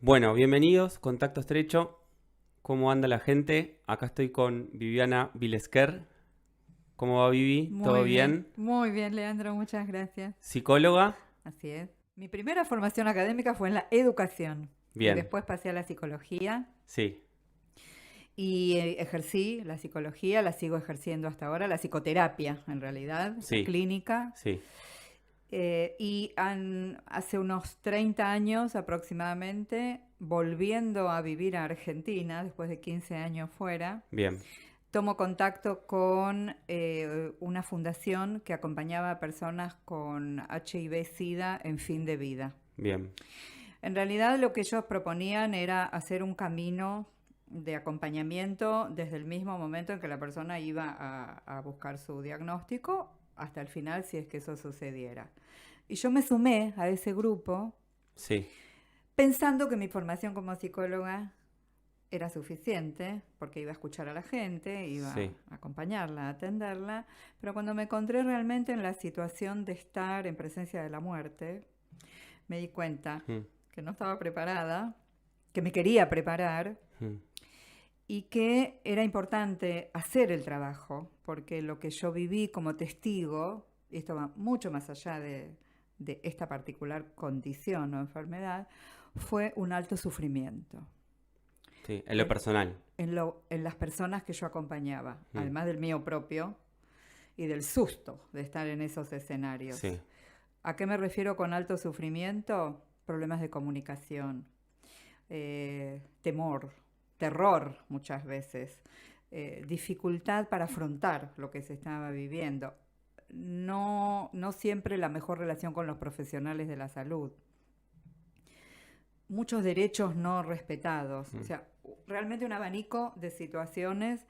Bueno, bienvenidos, Contacto Estrecho. ¿Cómo anda la gente? Acá estoy con Viviana Vilesquer. ¿Cómo va, Vivi? ¿Todo bien? Muy bien, Leandro, muchas gracias. ¿Psicóloga? Así es. Mi primera formación académica fue en la educación y Bien, después pasé a la psicología sí, y ejercí la psicología, la sigo ejerciendo hasta ahora, la psicoterapia en realidad, la sí, clínica. sí, Hace unos 30 años aproximadamente, volviendo a vivir a Argentina, después de 15 años fuera, bien, tomo contacto con una fundación que acompañaba a personas con HIV-Sida en fin de vida. bien, En realidad lo que ellos proponían era hacer un camino de acompañamiento desde el mismo momento en que la persona iba a buscar su diagnóstico hasta el final, si es que eso sucediera. Y yo me sumé a ese grupo sí, pensando que mi formación como psicóloga era suficiente, porque iba a escuchar a la gente, iba sí, a acompañarla, a atenderla, pero cuando me encontré realmente en la situación de estar en presencia de la muerte, me di cuenta mm, que no estaba preparada, que me quería preparar mm, y que era importante hacer el trabajo, porque lo que yo viví como testigo, y esto va mucho más allá de esta particular condición o enfermedad, fue un alto sufrimiento. sí, en lo En, personal. en las personas que yo acompañaba, Mm, además del mío propio y del susto de estar en esos escenarios. sí, ¿A qué me refiero con alto sufrimiento? Problemas de comunicación, temor, terror muchas veces, dificultad para afrontar lo que se estaba viviendo. No siempre la mejor relación con los profesionales de la salud, muchos derechos no respetados, o mm, sea, realmente un abanico de situaciones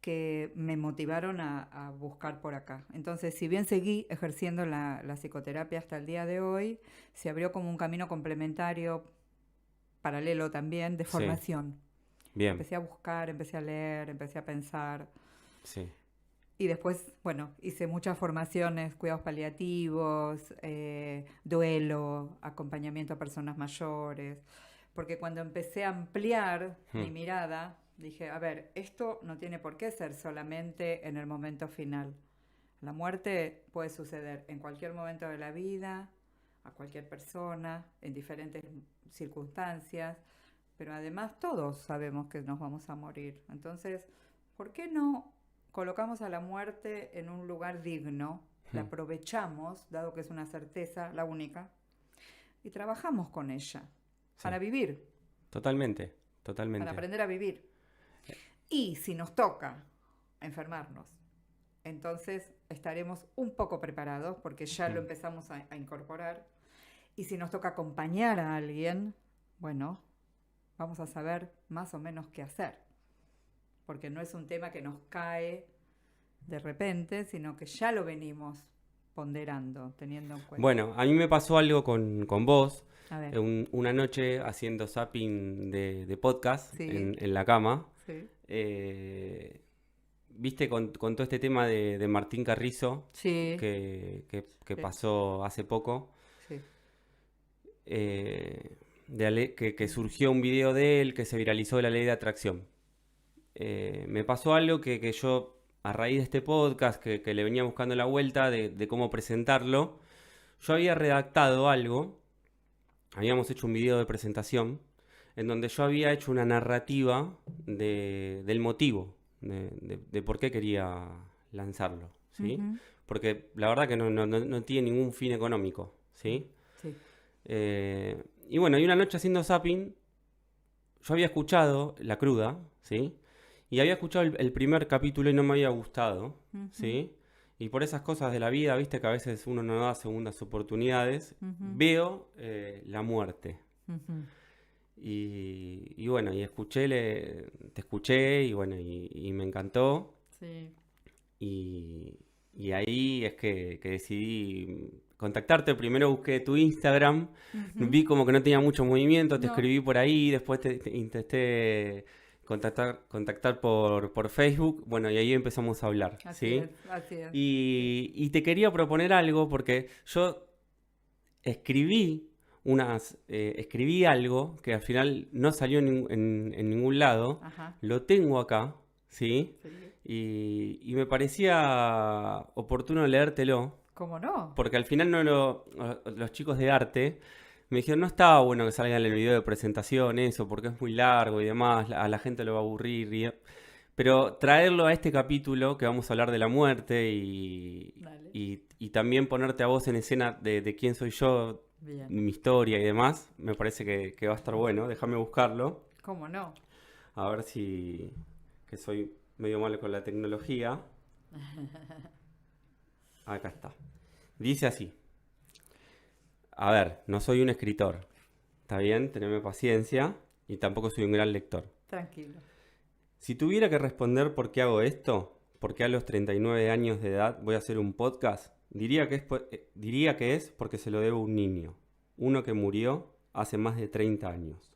que me motivaron a buscar por acá. Entonces, si bien seguí ejerciendo la psicoterapia hasta el día de hoy, se abrió como un camino complementario, paralelo también, de sí, formación. bien, Empecé a buscar, empecé a leer, empecé a pensar. sí, Y después, bueno, hice muchas formaciones, cuidados paliativos, duelo, acompañamiento a personas mayores, porque cuando empecé a ampliar mm, mi mirada, dije, a ver, esto no tiene por qué ser solamente en el momento final. La muerte puede suceder en cualquier momento de la vida, a cualquier persona, en diferentes circunstancias, pero además todos sabemos que nos vamos a morir. Entonces, ¿por qué no colocamos a la muerte en un lugar digno, la mm, aprovechamos, dado que es una certeza, la única, y trabajamos con ella sí, para vivir, totalmente, para totalmente. aprender a vivir? Y si nos toca enfermarnos, entonces estaremos un poco preparados porque ya lo Mm. empezamos a incorporar. Y si nos toca acompañar a alguien, bueno, vamos a saber más o menos qué hacer, porque no es un tema que nos cae de repente, sino que ya lo venimos ponderando, teniendo en cuenta. Bueno, a mí me pasó algo con vos, A ver, una noche haciendo zapping de podcast sí, en la cama. sí, eh, Viste con todo este tema de Martín Carrizo sí, que sí, pasó hace poco, sí. que surgió un video de él que se viralizó de la ley de atracción. Me pasó algo que yo, a raíz de este podcast, que le venía buscando la vuelta de cómo presentarlo, yo había redactado algo, habíamos hecho un video de presentación, en donde yo había hecho una narrativa del motivo, de por qué quería lanzarlo, ¿sí? Ujú, Porque la verdad que no tiene ningún fin económico, ¿sí? sí. Y bueno, y una noche haciendo zapping, yo había escuchado La Cruda, ¿sí? Y había escuchado el primer capítulo y no me había gustado, Ujú, ¿sí? Y por esas cosas de la vida, viste que a veces uno no da segundas oportunidades, ujú, veo la muerte. ujú. Y bueno, y te escuché y bueno, y me encantó. Sí. Y, y ahí es que decidí contactarte. Primero busqué tu Instagram, Ujú. vi como que no tenía mucho movimiento, te No, escribí por ahí, después te intenté contactar por Facebook, bueno, y ahí empezamos a hablar, así es, ¿sí? así es. Sí. Y te quería proponer algo porque yo escribí escribí algo que al final no salió en ningún lado, Ajá. lo tengo acá, ¿sí? Sí. Y me parecía oportuno leértelo, ¿Cómo no? porque al final los chicos de arte me dijeron, no estaba bueno que salga en el video de presentación eso, porque es muy largo y demás, a la gente lo va a aburrir. Pero traerlo a este capítulo, que vamos a hablar de la muerte Dale. y también ponerte a vos en escena de quién soy yo, Bien. mi historia y demás, me parece que va a estar bueno. Déjame buscarlo, ¿Cómo no? a ver si... que soy medio malo con la tecnología. Acá está. Dice así. A ver, no soy un escritor. ¿Está bien? Teneme paciencia. Y tampoco soy un gran lector. Tranquilo. Si tuviera que responder por qué hago esto, por qué a los 39 años de edad voy a hacer un podcast, diría que es porque se lo debo a un niño. Uno que murió hace más de 30 años.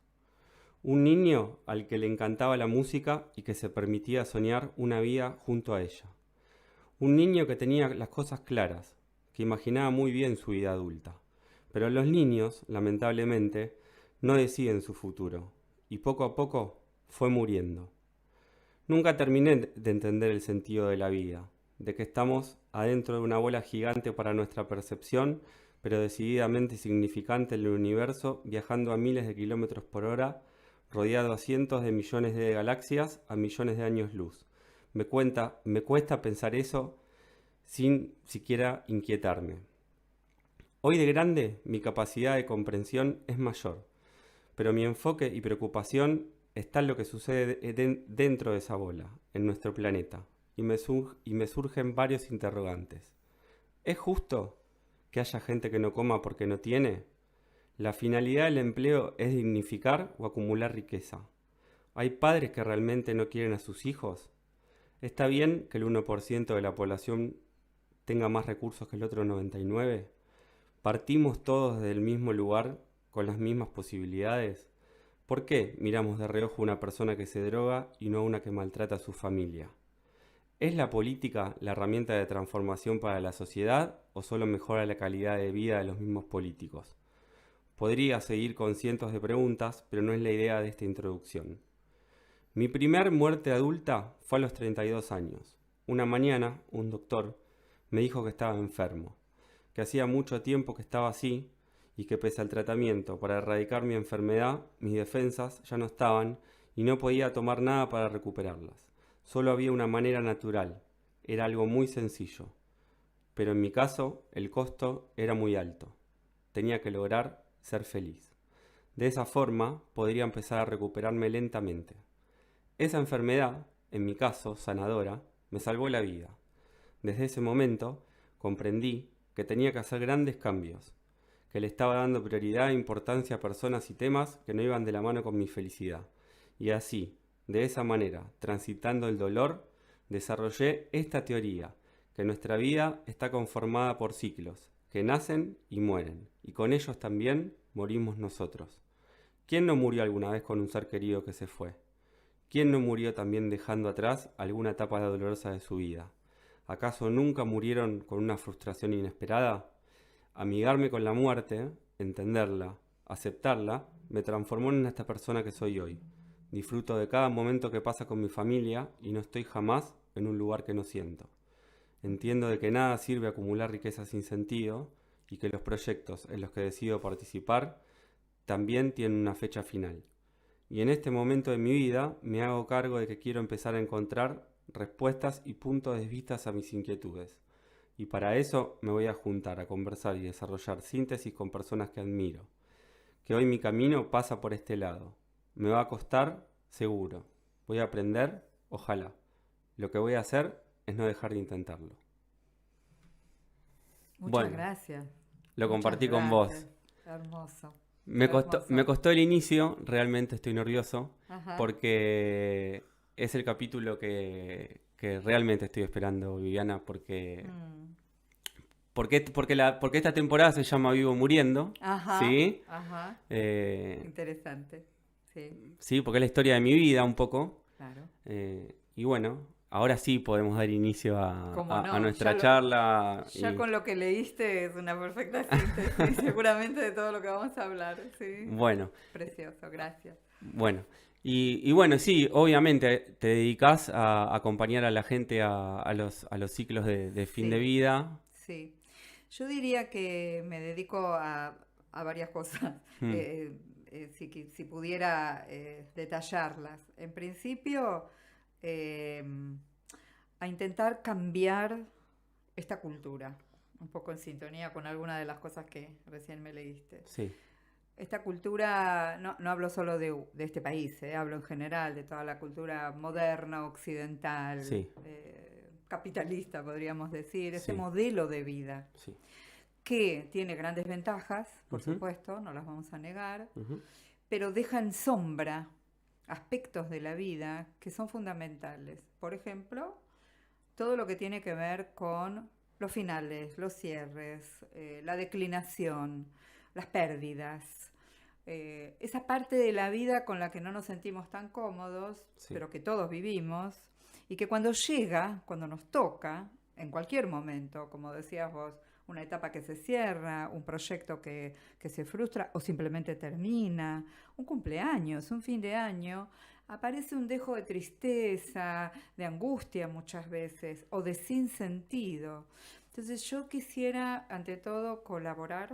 Un niño al que le encantaba la música y que se permitía soñar una vida junto a ella. Un niño que tenía las cosas claras, que imaginaba muy bien su vida adulta. Pero los niños, lamentablemente, no deciden su futuro, y poco a poco fue muriendo. Nunca terminé de entender el sentido de la vida, de que estamos adentro de una bola gigante para nuestra percepción, pero decididamente significante en el universo, viajando a miles de kilómetros por hora, rodeado a cientos de millones de galaxias a millones de años luz. Me cuesta pensar eso sin siquiera inquietarme. Hoy de grande, mi capacidad de comprensión es mayor, pero mi enfoque y preocupación está en lo que sucede dentro de esa bola, en nuestro planeta, y me surgen varios interrogantes. ¿Es justo que haya gente que no coma porque no tiene? ¿La finalidad del empleo es dignificar o acumular riqueza? ¿Hay padres que realmente no quieren a sus hijos? ¿Está bien que el 1% de la población tenga más recursos que el otro 99%? ¿Partimos todos del mismo lugar con las mismas posibilidades? ¿Por qué miramos de reojo a una persona que se droga y no a una que maltrata a su familia? ¿Es la política la herramienta de transformación para la sociedad o solo mejora la calidad de vida de los mismos políticos? Podría seguir con cientos de preguntas, pero no es la idea de esta introducción. Mi primer muerte adulta fue a los 32 años. Una mañana, un doctor me dijo que estaba enfermo, que hacía mucho tiempo que estaba así y que pese al tratamiento para erradicar mi enfermedad, mis defensas ya no estaban y no podía tomar nada para recuperarlas. Solo había una manera natural, era algo muy sencillo, pero en mi caso el costo era muy alto. Tenía que lograr ser feliz. De esa forma podría empezar a recuperarme lentamente. Esa enfermedad, en mi caso sanadora, me salvó la vida. Desde ese momento comprendí que tenía que hacer grandes cambios, que le estaba dando prioridad e importancia a personas y temas que no iban de la mano con mi felicidad. Y así, de esa manera, transitando el dolor, desarrollé esta teoría, que nuestra vida está conformada por ciclos, que nacen y mueren, y con ellos también morimos nosotros. ¿Quién no murió alguna vez con un ser querido que se fue? ¿Quién no murió también dejando atrás alguna etapa dolorosa de su vida? ¿Acaso nunca murieron con una frustración inesperada? Amigarme con la muerte, entenderla, aceptarla, me transformó en esta persona que soy hoy. Disfruto de cada momento que pasa con mi familia y no estoy jamás en un lugar que no siento. Entiendo de que nada sirve acumular riqueza sin sentido y que los proyectos en los que decido participar también tienen una fecha final. Y en este momento de mi vida me hago cargo de que quiero empezar a encontrar respuestas y puntos de vista a mis inquietudes. Y para eso me voy a juntar, a conversar y desarrollar síntesis con personas que admiro. Que hoy mi camino pasa por este lado. Me va a costar, seguro. Voy a aprender, ojalá. Lo que voy a hacer es no dejar de intentarlo. Muchas Bueno, gracias. lo Muchas compartí con vos. gracias. Hermoso. Me Hermoso. costó el inicio, realmente estoy nervioso, Ajá. porque es el capítulo que realmente estoy esperando, Viviana, Mm. porque esta temporada se llama Vivo Muriendo, Ajá. ¿sí? Ajá. Eh, Interesante. Sí, sí, porque es la historia de mi vida un poco. claro. Y bueno, ahora sí podemos dar inicio Cómo a no, nuestra charla. ya con lo que leíste es una perfecta síntesis, seguramente de todo lo que vamos a hablar, sí. Bueno, Precioso, gracias. bueno. Y bueno, sí, obviamente te dedicas a acompañar a la gente a los ciclos de fin de Sí, vida. sí. Yo diría que me dedico a varias cosas, Mm, eh, si pudiera detallarlas. En principio, eh, a intentar cambiar esta cultura, un poco en sintonía con alguna de las cosas que recién me leíste. sí, Esta cultura, no hablo solo de este país, hablo en general de toda la cultura moderna, occidental, sí, capitalista, podríamos decir, ese sí, modelo de vida sí. que tiene grandes ventajas, por Ujú, supuesto, no las vamos a negar, ujú, pero deja en sombra aspectos de la vida que son fundamentales. Por ejemplo, todo lo que tiene que ver con los finales, los cierres, la declinación, las pérdidas, esa parte de la vida con la que no nos sentimos tan cómodos, sí, pero que todos vivimos, y que cuando llega, cuando nos toca, en cualquier momento, como decías vos, una etapa que se cierra, un proyecto que se frustra o simplemente termina, un cumpleaños, un fin de año, aparece un dejo de tristeza, de angustia muchas veces, o de sinsentido. Entonces yo quisiera, ante todo, colaborar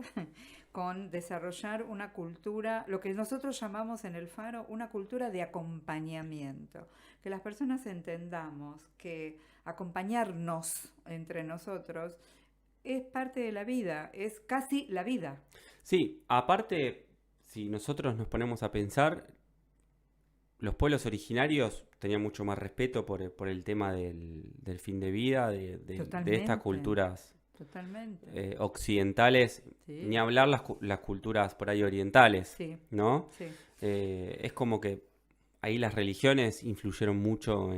con desarrollar una cultura, lo que nosotros llamamos en el Faro una cultura de acompañamiento, que las personas entendamos que acompañarnos entre nosotros es parte de la vida, es casi la vida. sí, aparte, si nosotros nos ponemos a pensar, los pueblos originarios tenían mucho más respeto por el tema del fin de vida, de estas Totalmente, culturas totalmente. occidentales, ni Sí, hablar las culturas por ahí orientales, sí, ¿no? sí. Es como que ahí las religiones influyeron mucho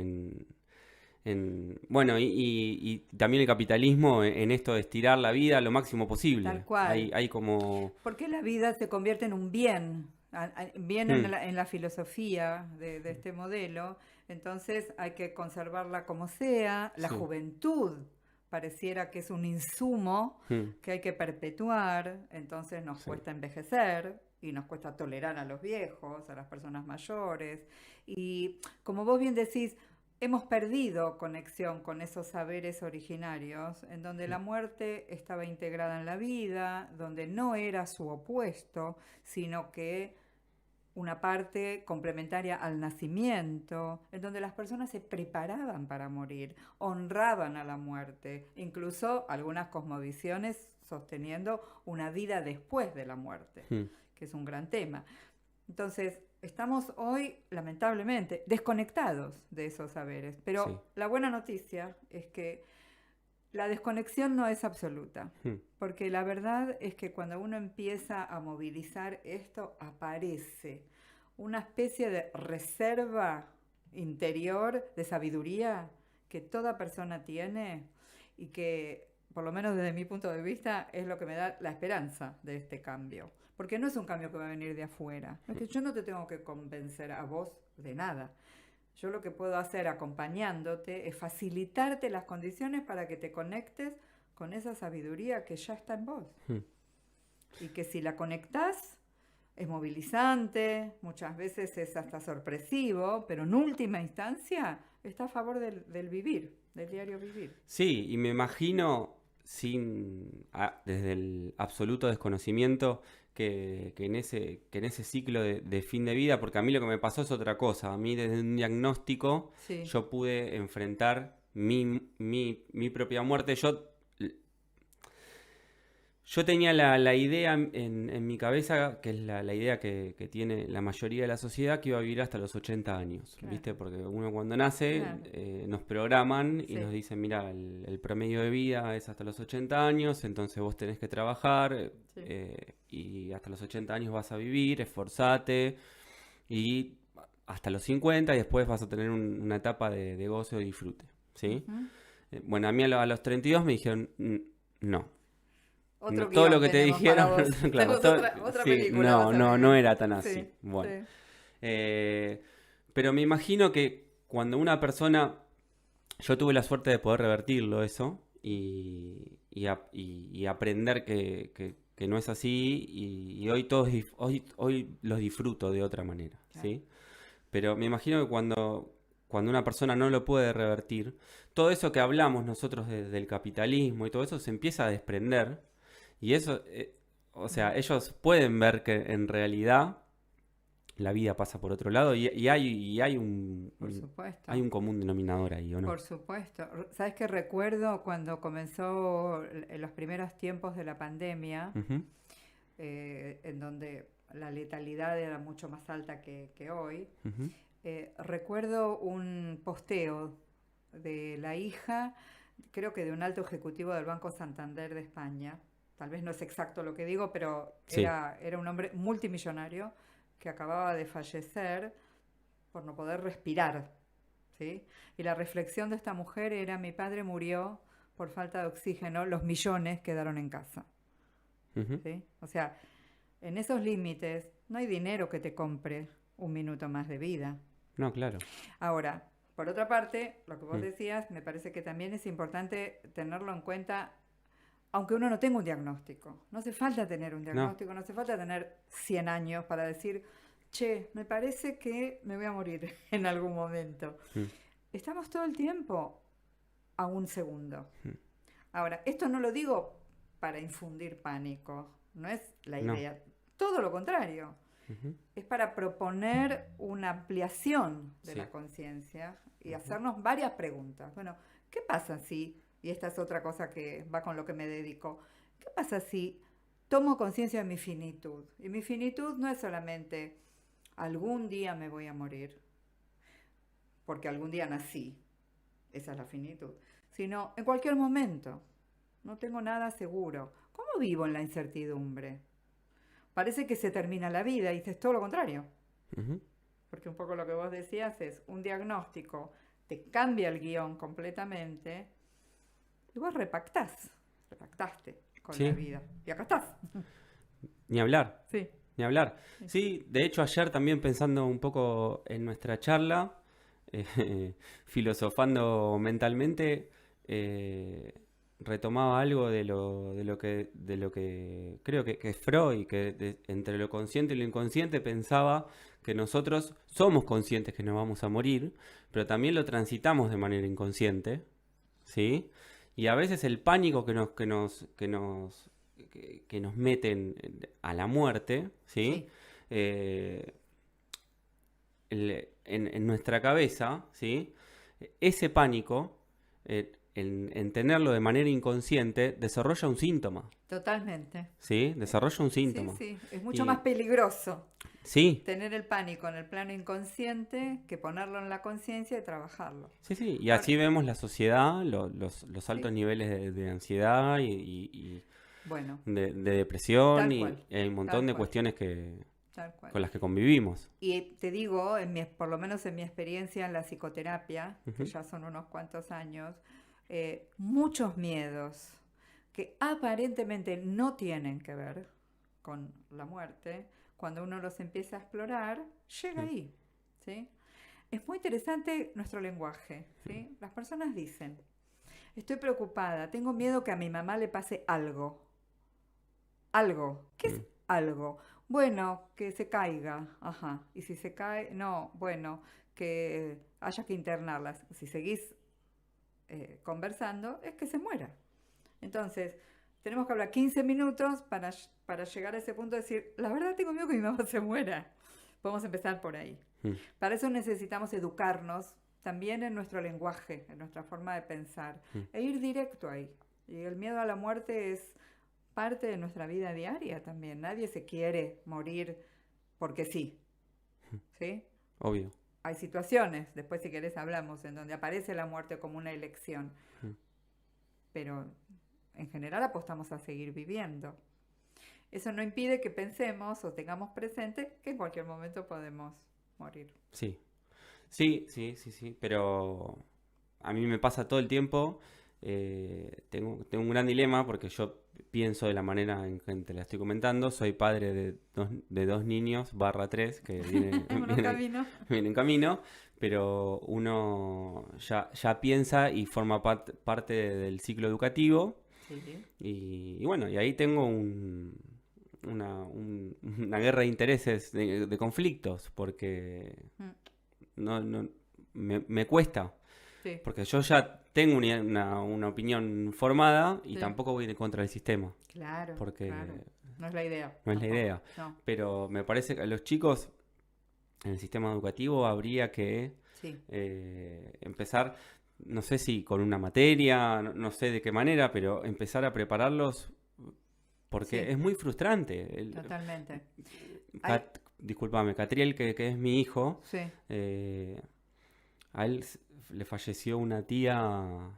bueno, y también el capitalismo en esto de estirar la vida lo máximo Tal posible. cual. Hay como... Porque la vida se convierte en un bien, bien Hmm, en la filosofía de este modelo, entonces hay que conservarla como sea, la sí, juventud pareciera que es un insumo hmm, que hay que perpetuar, entonces nos sí, cuesta envejecer y nos cuesta tolerar a los viejos, a las personas mayores, y como vos bien decís, hemos perdido conexión con esos saberes originarios, en donde hmm, la muerte estaba integrada en la vida, donde no era su opuesto, sino que una parte complementaria al nacimiento, en donde las personas se preparaban para morir, honraban a la muerte, incluso algunas cosmovisiones sosteniendo una vida después de la muerte, hmm, que es un gran tema. Entonces, estamos hoy, lamentablemente, desconectados de esos saberes, sí, pero la buena noticia es que la desconexión no es absoluta, hmm, porque la verdad es que cuando uno empieza a movilizar esto, aparece una especie de reserva interior de sabiduría que toda persona tiene y que, por lo menos desde mi punto de vista, es lo que me da la esperanza de este cambio. Porque no es un cambio que va a venir de afuera. Es que yo no te tengo que convencer a vos de nada. Yo lo que puedo hacer acompañándote es facilitarte las condiciones para que te conectes con esa sabiduría que ya está en vos. hmm. Y que si la conectás, es movilizante, muchas veces es hasta sorpresivo, pero en última instancia está a favor del vivir, del diario vivir. Sí, y me imagino, desde el absoluto desconocimiento, que en ese ciclo de fin de vida, porque a mí lo que me pasó es otra cosa. A mí desde un diagnóstico Sí, yo pude enfrentar mi propia muerte. Yo tenía la idea en mi cabeza, que es la idea que tiene la mayoría de la sociedad, que iba a vivir hasta los 80 años, claro, ¿viste? Porque uno cuando nace claro, nos programan y nos sí, dicen, mira, el promedio de vida es hasta los 80 años, entonces vos tenés que trabajar sí. y hasta los 80 años vas a vivir, esforzate y hasta los 50 y después vas a tener una etapa de goce o disfrute, ¿sí? Ujú. Bueno, a mí a los 32 me dijeron, No. Otro Todo lo guión que te tenemos para dijeron, vos. claro, Tenemos otra sí, película, vas a no vivir. era tan Sí, así. Bueno, sí, Eh, pero me imagino que cuando una persona yo tuve la suerte de poder revertirlo eso y aprender que no es así y hoy hoy los disfruto de otra manera, Claro. ¿sí? Pero me imagino que cuando una persona no lo puede revertir, todo eso que hablamos nosotros del capitalismo y todo eso se empieza a desprender y eso, o Mm, sea, ellos pueden ver que en realidad la vida pasa por otro lado por supuesto. hay un común denominador ahí, ¿o no? Por supuesto. ¿Sabes qué recuerdo cuando comenzó en los primeros tiempos de la pandemia, Ujú, en donde la letalidad era mucho más alta que hoy? ujú. Recuerdo un posteo de la hija, creo que de un alto ejecutivo del Banco Santander de España. Tal vez no es exacto lo que digo, pero Sí. era un hombre multimillonario que acababa de fallecer por no poder respirar, ¿sí? Y la reflexión de esta mujer era: mi padre murió por falta de oxígeno, los millones quedaron en casa, Ujú. ¿sí? O sea, en esos límites no hay dinero que te compre un minuto más de vida. No, claro. Ahora, por otra parte, lo que vos Mm. decías, me parece que también es importante tenerlo en cuenta, aunque uno no tenga un diagnóstico. No hace falta tener un No. diagnóstico, no hace falta tener 100 años para decir, che, me parece que me voy a morir en algún momento. Mm, Estamos todo el tiempo a un segundo. mm. Ahora, esto no lo digo para infundir pánico, no es la No. idea, todo lo contrario. Ujú. Es para proponer una ampliación de Sí. la conciencia y Ujú. hacernos varias preguntas. Bueno, ¿qué pasa si, y esta es otra cosa que va con lo que me dedico, qué pasa si tomo conciencia de mi finitud? Y mi finitud no es solamente algún día me voy a morir, porque algún día nací, esa es la finitud, sino en cualquier momento, no tengo nada seguro. ¿Cómo vivo en la incertidumbre? Parece que se termina la vida y dices todo lo contrario. Ujú. Porque un poco lo que vos decías es un diagnóstico, te cambia el guión completamente y vos repactaste con la Sí. vida. Y acá estás. Ni hablar. Sí, Ni hablar. sí. Sí, de hecho ayer también pensando un poco en nuestra charla, filosofando mentalmente, eh, retomaba algo de lo que creo que es Freud, que entre lo consciente y lo inconsciente pensaba que nosotros somos conscientes que nos vamos a morir, pero también lo transitamos de manera inconsciente, ¿sí? Y a veces el pánico que nos meten a la muerte, ¿sí? Sí, Eh, en nuestra cabeza, ¿sí? Ese pánico, en tenerlo de manera inconsciente, desarrolla un síntoma, totalmente. ¿sí? Desarrolla un Sí, síntoma. sí. Es mucho más Y peligroso sí, tener el pánico en el plano inconsciente que ponerlo en la conciencia y trabajarlo. sí, sí. Y Ahora, así vemos la sociedad, los altos sí, niveles de ansiedad y bueno, de depresión tal cual, y hay un montón tal de cual, cuestiones tal cual. con las que convivimos. Y te digo, por lo menos en mi experiencia en la psicoterapia, que Ujú, ya son unos cuantos años, muchos miedos que aparentemente no tienen que ver con la muerte, cuando uno los empieza a explorar, llega mm, ahí, ¿sí? Es muy interesante nuestro lenguaje, ¿sí? Las personas dicen, estoy preocupada, tengo miedo que a mi mamá le pase algo. Algo. ¿Qué es mm, algo? Bueno, que se caiga. Ajá. Y si se cae, no, bueno, que haya que internarla. Si seguís conversando, es que se muera. Entonces, tenemos que hablar 15 minutos para llegar a ese punto de decir, la verdad tengo miedo que mi mamá se muera. Podemos empezar por ahí. mm, Para eso necesitamos educarnos también en nuestro lenguaje, en nuestra forma de pensar, mm. e ir directo ahí. Y el miedo a la muerte es parte de nuestra vida diaria también. Nadie se quiere morir porque sí, ¿sí? Obvio. Hay situaciones, después si querés hablamos, en donde aparece la muerte como una elección, Mm. pero en general apostamos a seguir viviendo. Eso no impide que pensemos o tengamos presente que en cualquier momento podemos morir. Sí. Sí, sí, sí, sí. Pero a mí me pasa todo el tiempo tengo un gran dilema porque yo pienso de la manera en que te la estoy comentando. Soy padre de dos niños, /3, que Uno camino. viene en camino, pero uno ya piensa y forma parte del ciclo educativo. Sí. Y bueno, y ahí tengo una guerra de intereses, de conflictos, porque Mm, me cuesta. sí, Porque yo ya tengo una opinión formada y sí. tampoco voy en contra del sistema, Claro, porque claro. No es la idea, no es la tampoco. idea. No, Pero me parece que a los chicos en el sistema educativo habría que sí. empezar, no sé si con una materia, no sé de qué manera, pero empezar a prepararlos porque Sí, es muy frustrante. totalmente. Hay, Discúlpame, Catriel, que es mi hijo, sí, eh, a él le falleció una tía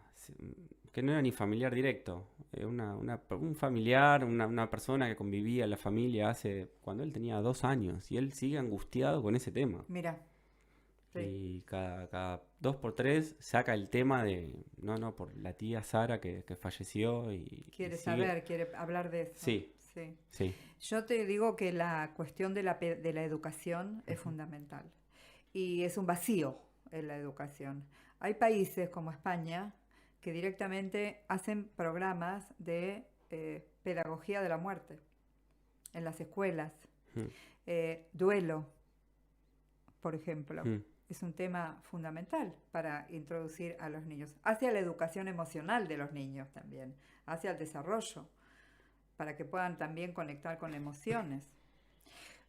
que no era ni familiar directo, un familiar, una persona que convivía en la familia cuando él tenía 2 años y él sigue angustiado con ese tema. mira, sí. Y cada 2 por 3 saca el tema de, no, por la tía Sara que falleció y Quiere sigue. saber, quiere hablar de eso. Sí, Sí. sí. Yo te digo que la cuestión de la educación es fundamental y es un vacío en la educación. Hay países como España que directamente hacen programas de pedagogía de la muerte en las escuelas. Mm, Duelo, por ejemplo, mm, es un tema fundamental para introducir a los niños, hacia la educación emocional de los niños también, hacia el desarrollo, para que puedan también conectar con emociones.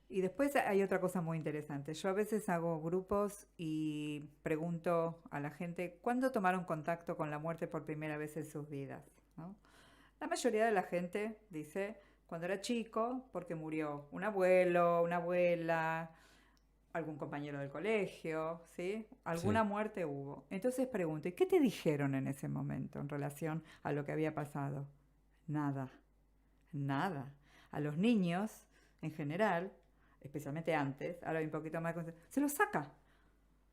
Y después hay otra cosa muy interesante. Yo a veces hago grupos y pregunto a la gente cuándo tomaron contacto con la muerte por primera vez en sus vidas, ¿no? La mayoría de la gente dice cuando era chico, porque murió un abuelo, una abuela, algún compañero del colegio, ¿sí? sí. Alguna muerte hubo. Entonces pregunto, ¿y qué te dijeron en ese momento en relación a lo que había pasado? Nada, nada. A los niños, en general, especialmente antes, ahora hay un poquito más, se los saca.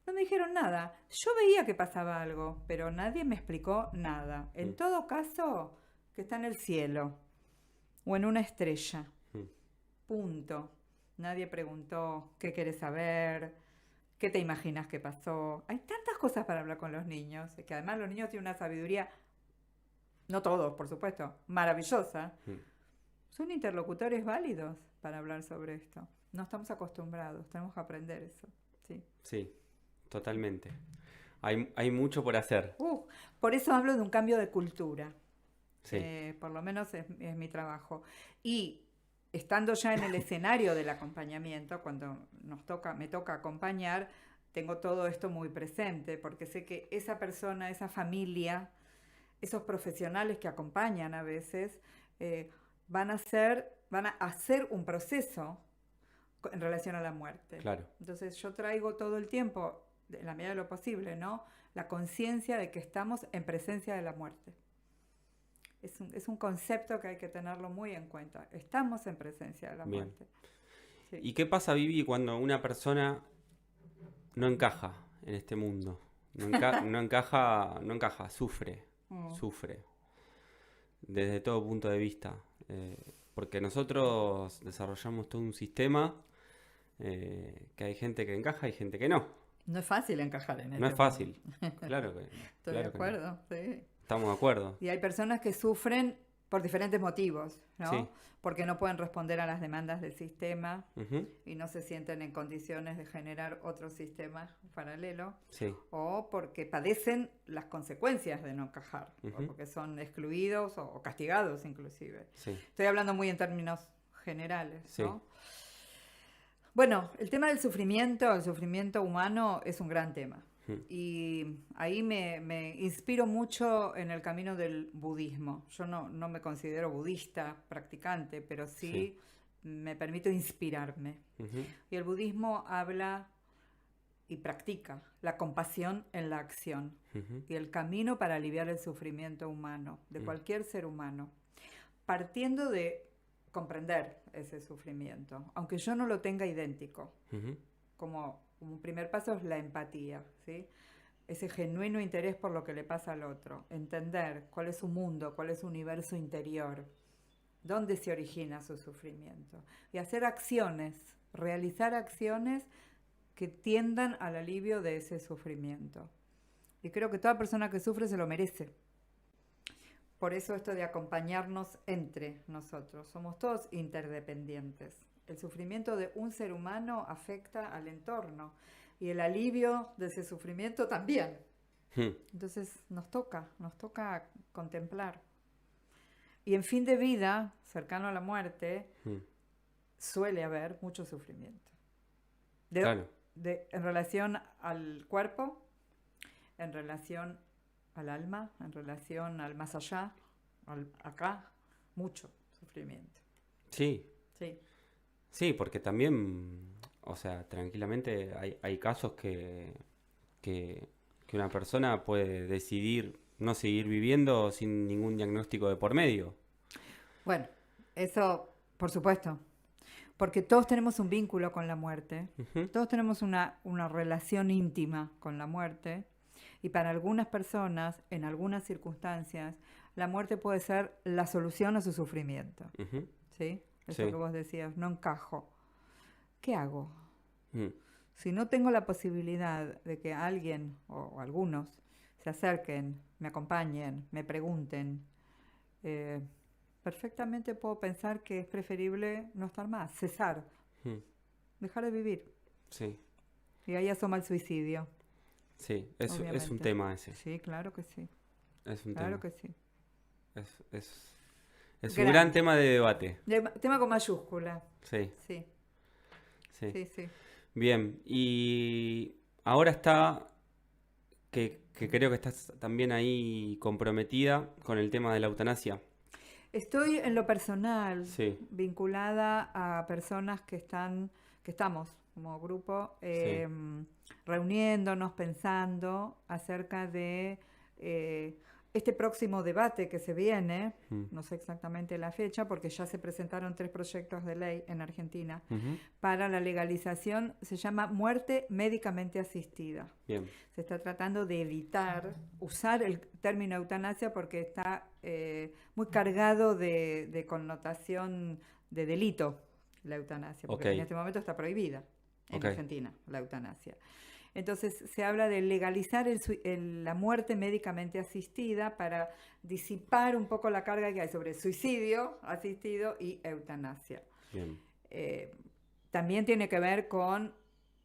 No me dijeron nada. Yo veía que pasaba algo, pero nadie me explicó nada. Mm, En todo caso, que está en el cielo o en una estrella. mm, Punto. Nadie preguntó qué querés saber, qué te imaginas que pasó. Hay tantas cosas para hablar con los niños, que además los niños tienen una sabiduría, no todos, por supuesto, maravillosa. mm. Son interlocutores válidos para hablar sobre esto. No estamos acostumbrados, tenemos que aprender eso. Sí. Sí, totalmente. Hay mucho por hacer. Por eso hablo de un cambio de cultura. Sí. Por lo menos es mi trabajo. Y estando ya en el escenario del acompañamiento, cuando me toca acompañar, tengo todo esto muy presente, porque sé que esa persona, esa familia, esos profesionales que acompañan a veces, van a hacer un proceso en relación a la muerte. Claro. Entonces yo traigo todo el tiempo, en la medida de lo posible, ¿no?, la conciencia de que estamos en presencia de la muerte. Es un concepto que hay que tenerlo muy en cuenta. Estamos en presencia de la Bien. muerte. Sí. ¿Y qué pasa, Vivi, cuando una persona no encaja en este mundo? No encaja, sufre, Mm. sufre, desde todo punto de vista. Porque nosotros desarrollamos todo un sistema que hay gente que encaja y gente que no. No es fácil encajar en No este es fácil, mundo. claro que, Estoy de claro que no. acuerdo, sí. Estamos de acuerdo. Y hay personas que sufren por diferentes motivos, ¿no? Sí. Porque no pueden responder a las demandas del sistema Ujú, y no se sienten en condiciones de generar otro sistema paralelo, sí. o porque padecen las consecuencias de no encajar, o Ujú, porque son excluidos o castigados inclusive. sí. Estoy hablando muy en términos generales, Sí. ¿no? Bueno, el tema del sufrimiento, el sufrimiento humano es un gran tema. Mm, Y ahí me inspiro mucho en el camino del budismo. Yo no me considero budista, practicante, pero sí me permito inspirarme. ujú, Y el budismo habla y practica la compasión en la acción ujú, y el camino para aliviar el sufrimiento humano, de mm, cualquier ser humano, partiendo de comprender ese sufrimiento, aunque yo no lo tenga idéntico. ujú, Como un primer paso es la empatía, ¿sí? ese genuino interés por lo que le pasa al otro, entender cuál es su mundo, cuál es su universo interior, dónde se origina su sufrimiento, y hacer acciones, realizar acciones que tiendan al alivio de ese sufrimiento. Y creo que toda persona que sufre se lo merece. Por eso esto de acompañarnos entre nosotros, somos todos interdependientes. El sufrimiento de un ser humano afecta al entorno y el alivio de ese sufrimiento también. Entonces nos toca contemplar. Y en fin de vida, cercano a la muerte, suele haber mucho sufrimiento. Claro. En relación al cuerpo, en relación al alma, en relación al más allá, acá, mucho sufrimiento. Sí. Sí. Sí, porque también, o sea, tranquilamente hay casos que una persona puede decidir no seguir viviendo sin ningún diagnóstico de por medio. Bueno, eso, por supuesto, porque todos tenemos un vínculo con la muerte, todos tenemos una relación íntima con la muerte, y para algunas personas, en algunas circunstancias, la muerte puede ser la solución a su sufrimiento. ¿Sí? Eso que vos decías, no encajo. ¿Qué hago? Si no tengo la posibilidad de que alguien o algunos se acerquen, me acompañen, me pregunten, perfectamente puedo pensar que es preferible no estar más, cesar, dejar de vivir. Sí. Y ahí asoma el suicidio. Sí, es un tema ese. Sí, claro que sí. Es un claro tema. que sí. Es un gran tema de debate. Tema con mayúscula. Sí. Sí. Sí. Sí, sí. Bien, y ahora está, que creo que estás también ahí comprometida con el tema de la eutanasia. Estoy en lo personal Sí. vinculada a personas que estamos como grupo reuniéndonos, pensando acerca de este próximo debate que se viene, no sé exactamente la fecha, porque ya se presentaron 3 proyectos de ley en Argentina para la legalización, se llama muerte médicamente asistida. Bien. Se está tratando de evitar usar el término eutanasia porque está muy cargado de connotación de delito la eutanasia, porque en este momento está prohibida en Argentina la eutanasia. Entonces se habla de legalizar la muerte médicamente asistida para disipar un poco la carga que hay sobre suicidio asistido y eutanasia. Bien. También tiene que ver con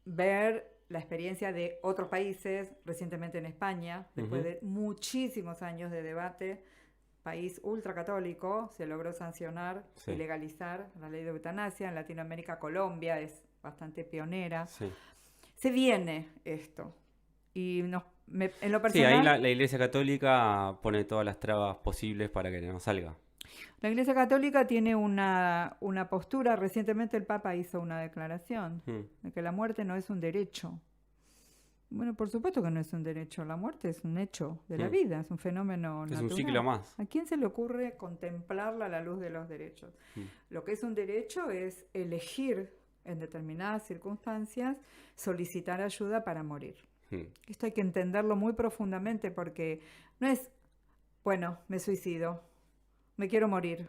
ver la experiencia de otros países, recientemente en España, después de muchísimos años de debate, país ultracatólico, se logró sancionar y legalizar la ley de eutanasia. En Latinoamérica, Colombia es bastante pionera. Sí. Se viene esto. Y en lo personal... Sí, ahí la Iglesia Católica pone todas las trabas posibles para que no salga. La Iglesia Católica tiene una postura. Recientemente el Papa hizo una declaración de que la muerte no es un derecho. Bueno, por supuesto que no es un derecho. La muerte es un hecho de la vida, es un fenómeno natural. Es un ciclo más. ¿A quién se le ocurre contemplarla a la luz de los derechos? Lo que es un derecho es elegir en determinadas circunstancias solicitar ayuda para morir. Esto hay que entenderlo muy profundamente porque no es, bueno, me suicido, me quiero morir.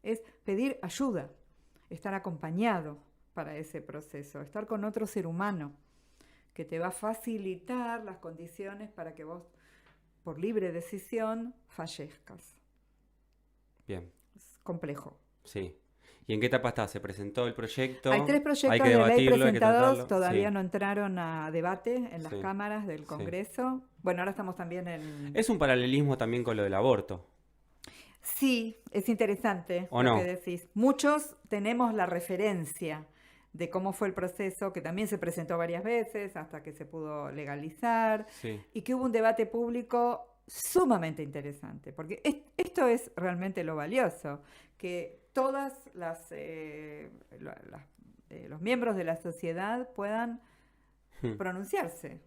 Es pedir ayuda, estar acompañado para ese proceso, estar con otro ser humano que te va a facilitar las condiciones para que vos, por libre decisión, fallezcas. Bien. Es complejo. Sí. ¿Y en qué etapa está? ¿Se presentó el proyecto? Hay 3 proyectos de ley presentados, todavía no entraron a debate en las cámaras del Congreso. Bueno, ahora estamos también en... Es un paralelismo también con lo del aborto. Sí, es interesante lo que decís. Muchos tenemos la referencia de cómo fue el proceso, que también se presentó varias veces hasta que se pudo legalizar, y que hubo un debate público sumamente interesante, porque esto es realmente lo valioso, que todas los miembros de la sociedad puedan pronunciarse.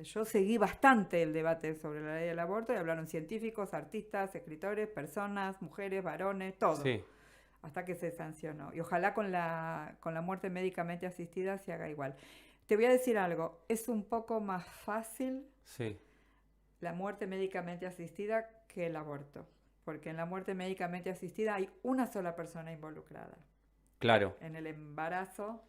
Yo seguí bastante el debate sobre la ley del aborto y hablaron científicos, artistas, escritores, personas, mujeres, varones, todo. Sí. Hasta que se sancionó. Y ojalá con la muerte médicamente asistida se haga igual. Te voy a decir algo, es un poco más fácil Sí, la muerte médicamente asistida que el aborto. Porque en la muerte médicamente asistida hay una sola persona involucrada. claro, En el embarazo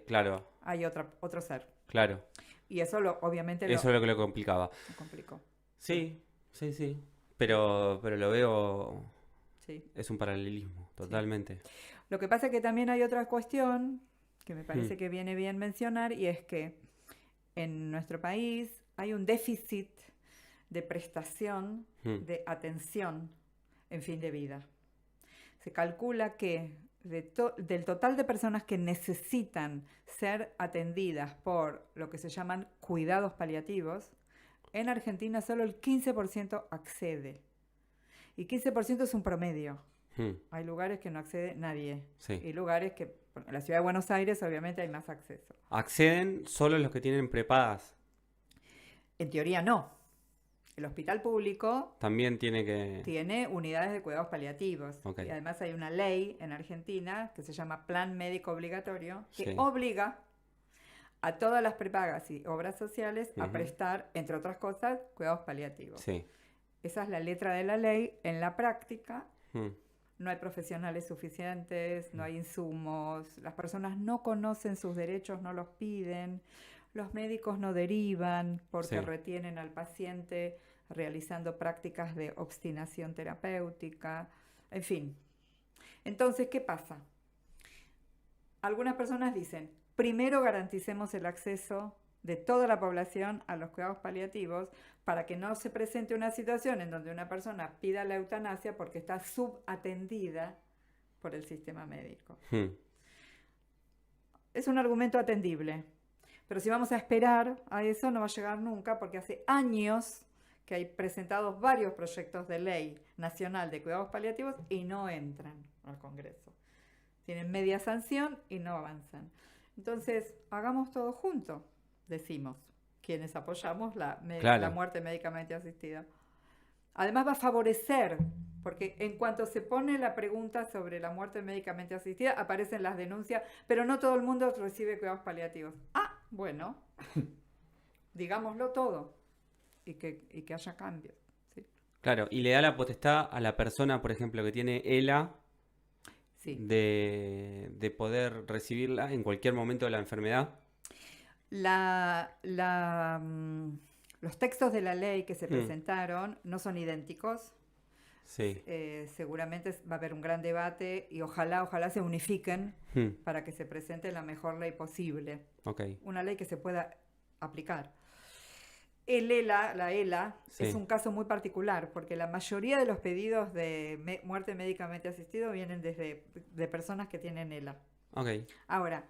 claro, hay otro ser. claro. Y eso obviamente Eso es lo que lo complicaba. lo complicó. Sí, sí, sí. Pero lo veo, Sí, es un paralelismo, sí. totalmente. Lo que pasa es que también hay otra cuestión que me Hmm, parece que viene bien mencionar y es que en nuestro país hay un déficit de prestación hmm, de atención en fin de vida. Se calcula que del total de personas que necesitan ser atendidas por lo que se llaman cuidados paliativos, en Argentina solo el 15% accede. Y 15% es un promedio. hmm, Hay lugares que no accede nadie. sí. Y lugares que, en la ciudad de Buenos Aires obviamente hay más acceso. Acceden solo los que tienen prepagas. En teoría no. El hospital público También tiene que... tiene unidades de cuidados paliativos. Ok, Y además hay una ley en Argentina que se llama Plan Médico Obligatorio que sí. obliga a todas las prepagas y obras sociales a Ujú, prestar, entre otras cosas, cuidados paliativos. sí. Esa es la letra de la ley. En la práctica Hmm, no hay profesionales suficientes, no hay insumos, las personas no conocen sus derechos, no los piden, los médicos no derivan porque sí. retienen al paciente realizando prácticas de obstinación terapéutica, en fin. Entonces, ¿qué pasa? Algunas personas dicen, primero garanticemos el acceso de toda la población a los cuidados paliativos para que no se presente una situación en donde una persona pida la eutanasia porque está subatendida por el sistema médico. Hmm, Es un argumento atendible, pero si vamos a esperar a eso no va a llegar nunca porque hace años que hay presentados varios proyectos de ley nacional de cuidados paliativos y no entran al Congreso. Tienen media sanción y no avanzan. Entonces, hagamos todo junto, decimos, quienes apoyamos la claro. muerte médicamente asistida. Además va a favorecer, porque en cuanto se pone la pregunta sobre la muerte médicamente asistida, aparecen las denuncias, pero no todo el mundo recibe cuidados paliativos. Ah, bueno, digámoslo todo y que haya cambios. ¿Sí? Claro, y le da la potestad a la persona, por ejemplo, que tiene ELA Sí. de poder recibirla en cualquier momento de la enfermedad. Los textos de la ley que se Hmm, presentaron no son idénticos. sí. Seguramente va a haber un gran debate y ojalá se unifiquen Hmm, para que se presente la mejor ley posible. ok, Una ley que se pueda aplicar. La ELA, sí. es un caso muy particular porque la mayoría de los pedidos de muerte médicamente asistido vienen de personas que tienen ELA. Ok, Ahora,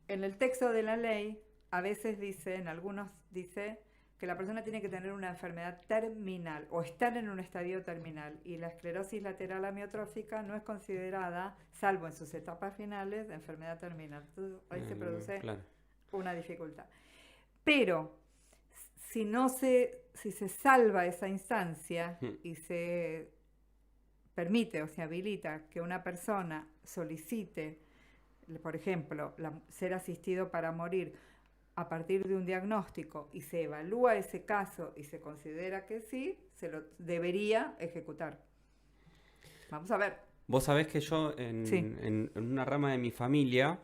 en el texto de la ley, a veces en algunos dice que la persona tiene que tener una enfermedad terminal o estar en un estadio terminal y la esclerosis lateral amiotrófica no es considerada, salvo en sus etapas finales, de enfermedad terminal. Entonces ahí se produce claro. una dificultad. Pero si se salva esa instancia Hmm, y se permite o se habilita que una persona solicite, por ejemplo, ser asistido para morir a partir de un diagnóstico y se evalúa ese caso y se considera que sí, se lo debería ejecutar. Vamos a ver. Vos sabés que yo Sí, en una rama de mi familia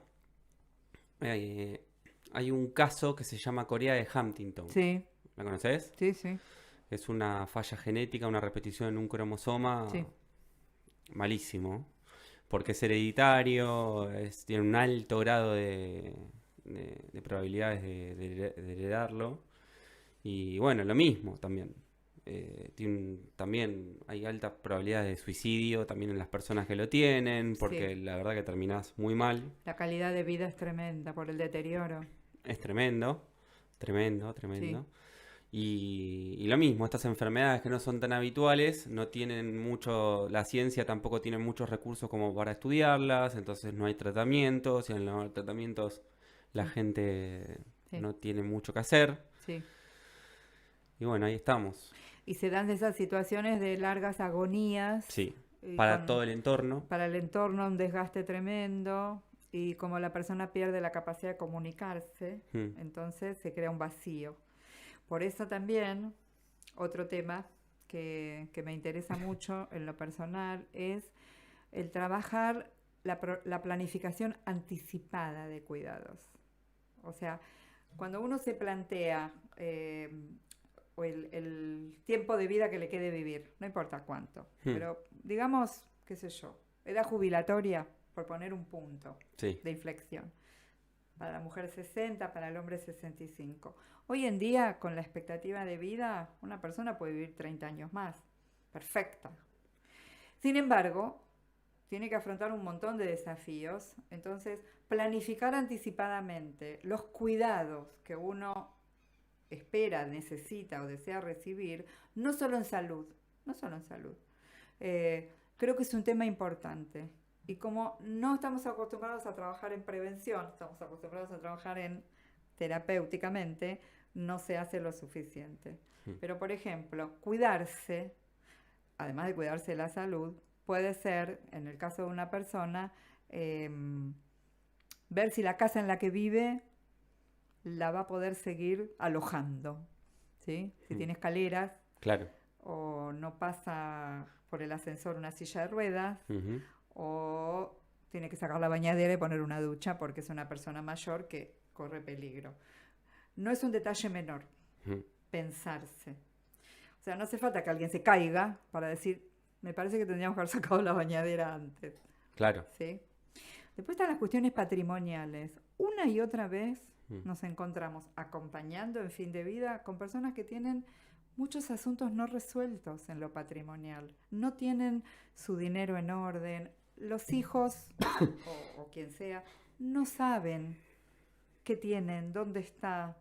hay un caso que se llama Corea de Huntington. sí, ¿La conoces? sí, Es una falla genética, una repetición en un cromosoma sí. malísimo. Porque es hereditario, tiene un alto grado de probabilidades de heredarlo. Y bueno, lo mismo también. También hay altas probabilidades de suicidio también en las personas que lo tienen, porque Sí. la verdad que terminás muy mal. La calidad de vida es tremenda por el deterioro. Es tremendo, tremendo, Sí, tremendo. Y lo mismo, estas enfermedades que no son tan habituales, no tienen mucho, la ciencia tampoco tiene muchos recursos como para estudiarlas, entonces no hay tratamientos, y en los tratamientos la sí, gente sí, no tiene mucho que hacer. sí. Y bueno, ahí estamos. Y se dan esas situaciones de largas agonías Sí, y para todo el entorno. para el entorno un desgaste tremendo y como la persona pierde la capacidad de comunicarse, Mm, entonces se crea un vacío. Por eso también, otro tema que me interesa mucho en lo personal es el trabajar la planificación anticipada de cuidados. O sea, cuando uno se plantea el tiempo de vida que le quede vivir, no importa cuánto, pero digamos, qué sé yo, edad jubilatoria, por poner un punto de inflexión. Para la mujer 60, para el hombre 65. Hoy en día, con la expectativa de vida, una persona puede vivir 30 años más. Perfecta. Sin embargo, tiene que afrontar un montón de desafíos. Entonces, planificar anticipadamente los cuidados que uno espera, necesita o desea recibir, no solo en salud. Creo que es un tema importante. Y como no estamos acostumbrados a trabajar en prevención, estamos acostumbrados a trabajar en terapéuticamente, no se hace lo suficiente. Pero, por ejemplo, cuidarse, además de cuidarse de la salud, puede ser, en el caso de una persona, ver si la casa en la que vive la va a poder seguir alojando, ¿sí? Si tiene escaleras, claro, o no pasa por el ascensor una silla de ruedas, o tiene que sacar la bañadera y poner una ducha porque es una persona mayor que corre peligro. No es un detalle menor pensarse. O sea, no hace falta que alguien se caiga para decir, me parece que tendríamos que haber sacado la bañadera antes. Claro. ¿Sí? Después están las cuestiones patrimoniales. Una y otra vez nos encontramos acompañando en fin de vida con personas que tienen muchos asuntos no resueltos en lo patrimonial. No tienen su dinero en orden. Los hijos, o quien sea, no saben qué tienen, dónde está.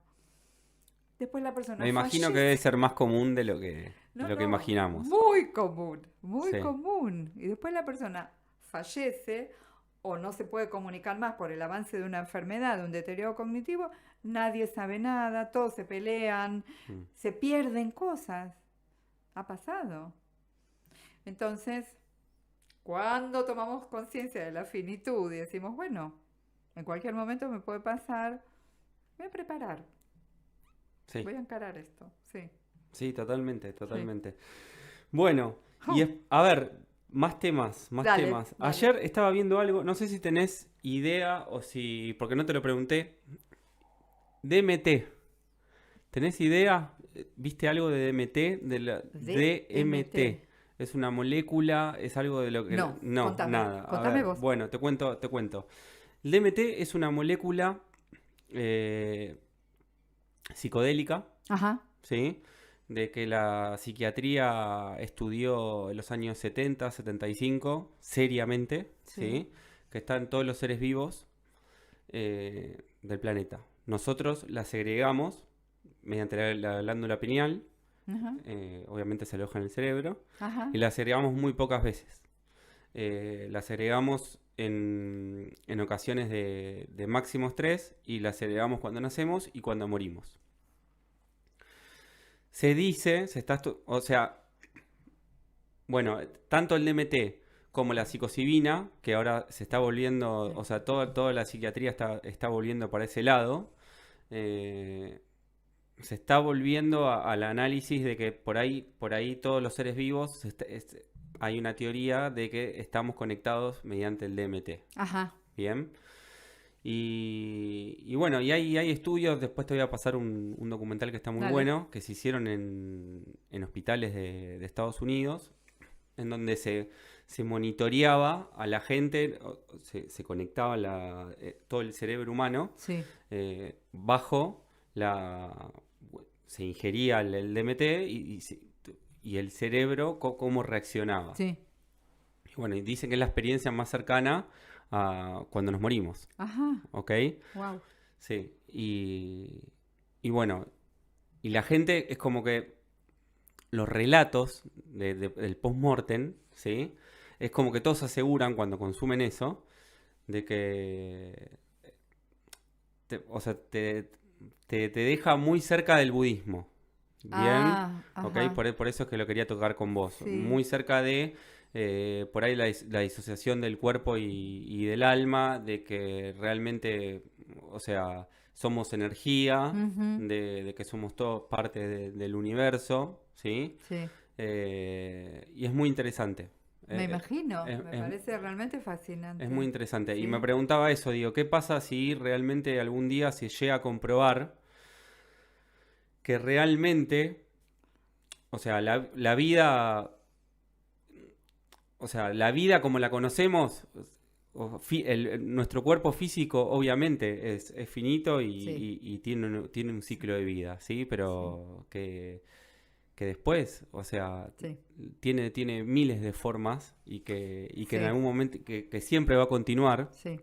Después la persona Me imagino fallece. que debe ser más común de lo que imaginamos. Muy común, común. Y después la persona fallece o no se puede comunicar más por el avance de una enfermedad, de un deterioro cognitivo, nadie sabe nada, todos se pelean, se pierden cosas. Ha pasado. Entonces, cuando tomamos conciencia de la finitud y decimos, bueno, en cualquier momento me puede pasar, voy a preparar. Sí. Voy a encarar esto, sí. Sí, totalmente. Sí. Bueno, a ver, más temas. Dale. Ayer estaba viendo algo, no sé si tenés idea o si, porque no te lo pregunté, DMT. ¿Tenés idea? ¿Viste algo de DMT? De la DMT. Es una molécula, es algo de lo que... No, contame, nada. Contame vos. Bueno, te cuento. El DMT es una molécula psicodélica, ¿sí? De que la psiquiatría estudió en los años 70, 75, seriamente, ¿sí? Que está en todos los seres vivos del planeta. Nosotros la segregamos mediante la glándula pineal, obviamente se aloja en el cerebro, y la segregamos muy pocas veces. La segregamos en ocasiones de máximo estrés y la segregamos cuando nacemos y cuando morimos. Se dice, bueno, tanto el DMT como la psilocibina, que ahora se está volviendo, o sea, toda la psiquiatría está volviendo para ese lado, se está volviendo al análisis de que por ahí todos los seres vivos, hay una teoría de que estamos conectados mediante el DMT. Bien. Y bueno, y hay estudios, después te voy a pasar un documental que está muy bueno, que se hicieron en hospitales de Estados Unidos, en donde se monitoreaba a la gente, se conectaba todo el cerebro humano, bajo se ingería el DMT y el cerebro cómo reaccionaba. Y bueno, y dicen que es la experiencia más cercana a cuando nos morimos. ¿Ok? Wow. Sí. Y bueno, y la gente es como que los relatos del post-mortem, ¿sí? Es como que todos aseguran cuando consumen eso, de que te deja muy cerca del budismo. Bien, ¿ok? Por eso es que lo quería tocar con vos. Muy cerca de, por ahí la disociación del cuerpo y del alma, de que realmente, o sea, somos energía, Ujú. de que somos todos parte del universo, ¿sí? Sí, Y es muy interesante. me Eh, imagino, es, me es- parece realmente es muy fascinante. interesante. Y me Sí, preguntaba eso, digo, ¿qué pasa si realmente algún día se llega a comprobar que realmente, o sea, la vida, o sea, la vida como la conocemos, nuestro cuerpo físico obviamente es finito sí, y tiene un sí, ciclo de vida, ¿sí? sí, Pero que después, o sea, sí, tiene miles de formas y que en sí, algún momento, que siempre va a continuar, sí,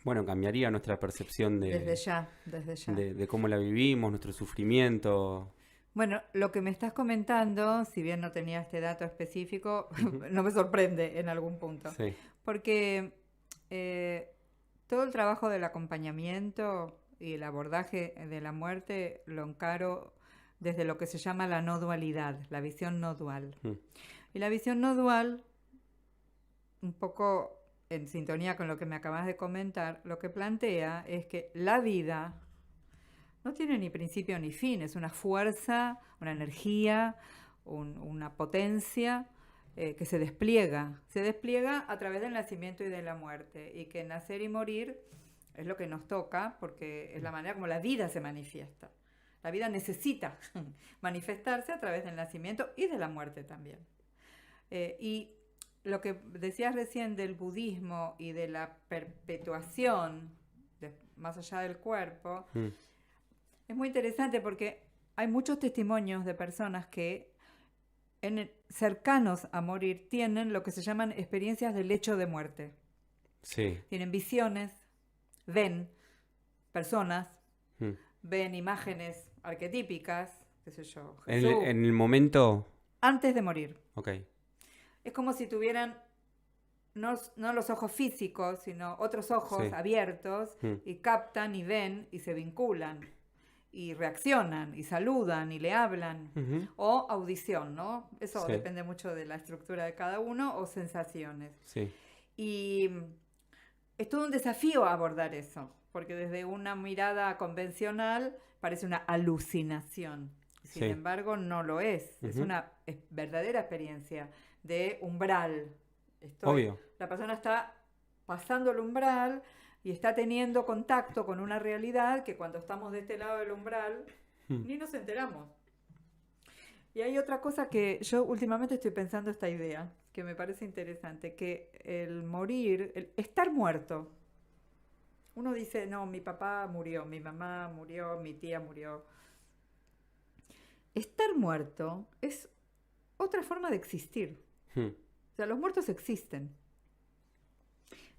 bueno, cambiaría nuestra percepción desde ya, desde ya. de cómo la vivimos, nuestro sufrimiento. Bueno, lo que me estás comentando, si bien no tenía este dato específico, Ujú. no me sorprende en algún punto, Sí. porque eh, todo el trabajo del acompañamiento y el abordaje de la muerte lo encaro desde lo que se llama la no dualidad, la visión no dual. Mm. Y la visión no dual, un poco en sintonía con lo que me acabas de comentar, lo que plantea es que la vida no tiene ni principio ni fin, es una fuerza, una energía, una potencia que se despliega a través del nacimiento y de la muerte, y que nacer y morir es lo que nos toca porque es la manera como la vida se manifiesta. La vida necesita manifestarse a través del nacimiento y de la muerte también. Y lo que decías recién del budismo y de la perpetuación más allá del cuerpo, Mm. es muy interesante porque hay muchos testimonios de personas que cercanos a morir tienen lo que se llaman experiencias del lecho de muerte. Sí. Tienen visiones, ven personas, Mm. ven imágenes arquetípicas, qué sé yo, Jesús, En el momento, antes de morir. ok. Es como si tuvieran no los ojos físicos, sino otros ojos Sí. abiertos Mm. y captan y ven y se vinculan y reaccionan y saludan y le hablan. Ujú. O audición, ¿no? Eso Sí. depende mucho de la estructura de cada uno o sensaciones. Sí. Y es todo un desafío abordar eso, porque desde una mirada convencional parece una alucinación. Sin Sí. embargo, no lo es Ujú. una verdadera experiencia de umbral. Obvio. La persona está pasando el umbral y está teniendo contacto con una realidad que cuando estamos de este lado del umbral Mm. ni nos enteramos. Y hay otra cosa que yo últimamente estoy pensando esta idea, que me parece interesante, que el morir, el estar muerto, uno dice, no, mi papá murió, mi mamá murió, mi tía murió. Estar muerto es otra forma de existir. Mm. O sea, los muertos existen.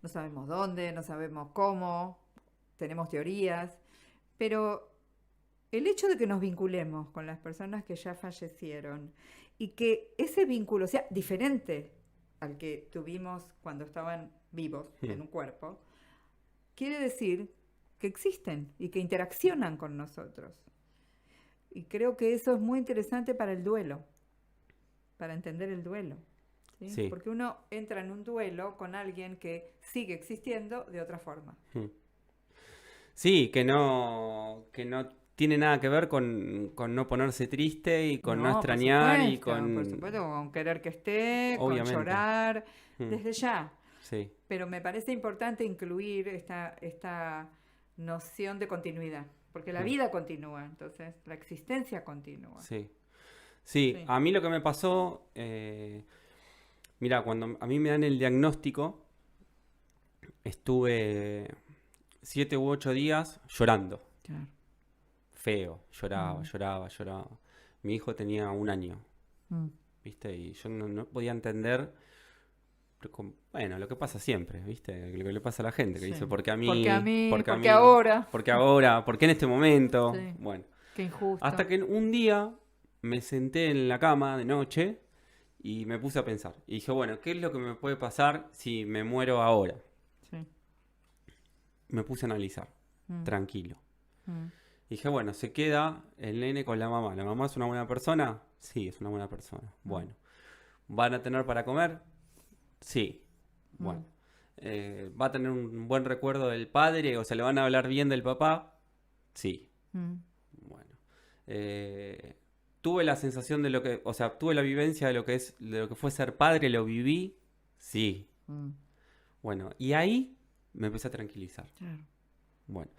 No sabemos dónde, no sabemos cómo, tenemos teorías, pero el hecho de que nos vinculemos con las personas que ya fallecieron y que ese vínculo sea diferente al que tuvimos cuando estaban vivos Mm. en un cuerpo, quiere decir que existen y que interaccionan con nosotros. Y creo que eso es muy interesante para el duelo, para entender el duelo. ¿Sí? Sí. Porque uno entra en un duelo con alguien que sigue existiendo de otra forma. Mm. Sí, que no tiene nada que ver con no ponerse triste y con no No, extrañar y por con... supuesto, con querer que esté, con Obviamente. llorar, Mm. desde ya. Sí. Pero me parece importante incluir esta noción de continuidad, porque la Mm. vida continúa, entonces la existencia continúa. Sí. Sí, Sí, a mí lo que me pasó, mira, cuando a mí me dan el diagnóstico, estuve 7 u 8 días llorando, claro. feo, lloraba, Mm, lloraba, lloraba. Mi hijo tenía 1 año, mm. ¿viste? Y yo no podía entender, bueno, lo que pasa siempre, ¿viste? Lo que le pasa a la gente, que Sí. dice, ¿por qué a Porque a mí? mí, ¿Por qué a porque mí? ahora. ¿Por qué ahora? ¿Por qué en este momento? Sí, Bueno, qué injusto. hasta que un día me senté en la cama de noche y me puse a pensar. Y dije, bueno, ¿qué es lo que me puede pasar si me muero ahora? Sí. Me puse a analizar, Mm, tranquilo. mm, Y dije, bueno, se queda el nene con la mamá. ¿La mamá es una buena persona? Sí, es una buena persona. mm, Bueno. ¿Van a tener para comer? Sí. mm. Bueno. ¿Va a tener un buen recuerdo del padre? O sea, ¿le van a hablar bien del papá? Sí. Mm, Bueno. Tuve la sensación de lo que, o sea, tuve la vivencia de lo que fue ser padre, lo viví, sí. mm, Bueno, y ahí me empecé a tranquilizar. claro. Bueno,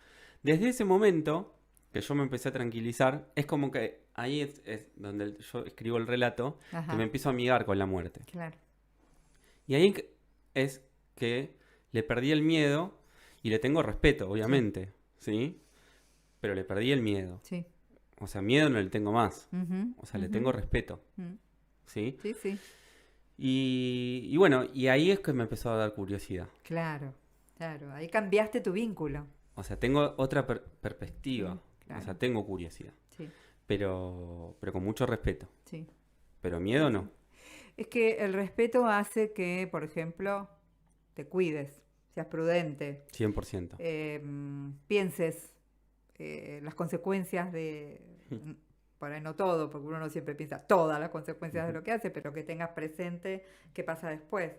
desde ese momento que yo me empecé a tranquilizar, es como que ahí es donde yo escribo el relato, que Ajá, me empiezo a amigar con la muerte. claro. Y ahí es que le perdí el miedo y le tengo respeto, Sí, obviamente, ¿sí? Pero le perdí el miedo. sí. O sea, miedo no le tengo más. Ujú, O sea, le ujú, tengo respeto, mm, ¿sí? sí, sí, Y bueno, y ahí es que me empezó a dar curiosidad. claro, claro. Ahí cambiaste tu vínculo. O sea, tengo otra perspectiva. Sí, O sea, claro. tengo curiosidad. Sí, Pero con mucho respeto. sí, Pero sí, miedo sí. no. Es que el respeto hace que, por ejemplo, te cuides, seas prudente, 100%. pienses las consecuencias de, por ahí no todo, porque uno no siempre piensa todas las consecuencias de Ujú. lo que hace, pero que tengas presente qué pasa después.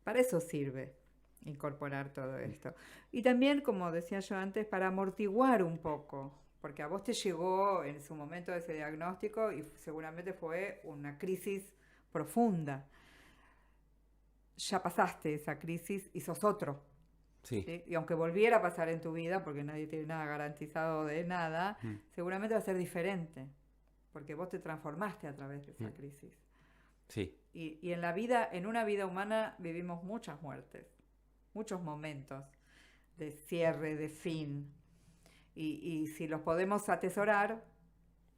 Para eso sirve incorporar todo esto. Y también, como decía yo antes, para amortiguar un poco, porque a vos te llegó en su momento ese diagnóstico y seguramente fue una crisis profunda. Ya pasaste esa crisis y sos otro. Sí. ¿Sí? Y aunque volviera a pasar en tu vida, porque nadie tiene nada garantizado de nada, Mm, seguramente va a ser diferente, porque vos te transformaste a través de esa mm, crisis. Sí. Y en la vida, en una vida humana, vivimos muchas muertes, muchos momentos de cierre, de fin. Y si los podemos atesorar,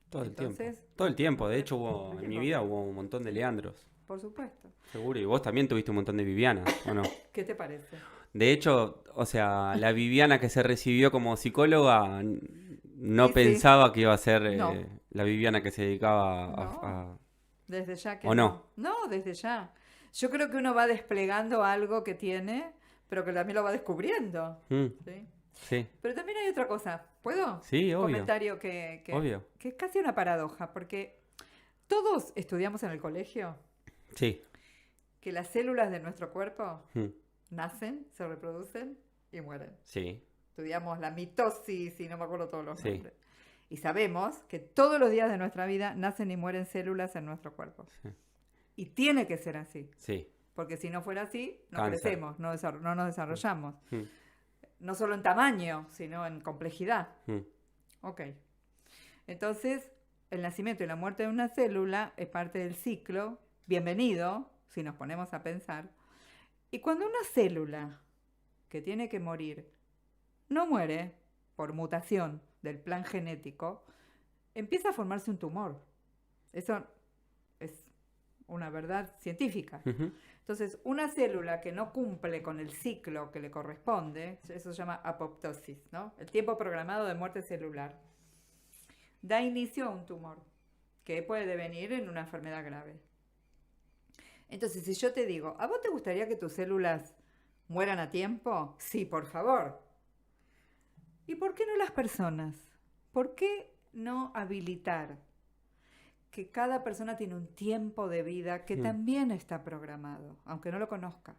Todo el tiempo. entonces, Todo el tiempo. De entonces, hecho, todo el en mi tiempo. vida hubo un montón de Sí, Leandros. por supuesto. Seguro. Y vos también tuviste un montón de Vivianas, ¿o no? ¿Qué te parece? De hecho, o sea, la Viviana que se recibió como psicóloga no Y sí, pensaba que iba a ser no, la Viviana que se dedicaba no. Desde ya que ¿O no? no. No, desde ya. Yo creo que uno va desplegando algo que tiene, pero que también lo va descubriendo. Mm, ¿Sí? sí. Pero también hay otra cosa. ¿Puedo? Sí, Un obvio. comentario que Obvio. es casi una paradoja, porque todos estudiamos en el colegio Sí. que las células de nuestro cuerpo Mm, nacen, se reproducen y mueren. sí. Estudiamos la mitosis y no me acuerdo todos los Sí. nombres. Y sabemos que todos los días de nuestra vida nacen y mueren células en nuestro cuerpo. Sí. Y tiene que ser así. Sí. Porque si no fuera así, no Cáncer. crecemos, no nos desarrollamos. Mm, No solo en tamaño, sino en complejidad. mm, Ok. Entonces, el nacimiento y la muerte de una célula es parte del ciclo. Bienvenido, si nos ponemos a pensar. Y cuando una célula que tiene que morir no muere por mutación del plan genético, empieza a formarse un tumor. Eso es una verdad científica. ujú. Entonces, una célula que no cumple con el ciclo que le corresponde, eso se llama apoptosis, ¿no? El tiempo programado de muerte celular, da inicio a un tumor que puede devenir en una enfermedad grave. Entonces, si yo te digo, ¿a vos te gustaría que tus células mueran a tiempo? Sí, por favor. ¿Y por qué no las personas? ¿Por qué no habilitar que cada persona tiene un tiempo de vida que Mm, también está programado, aunque no lo conozca?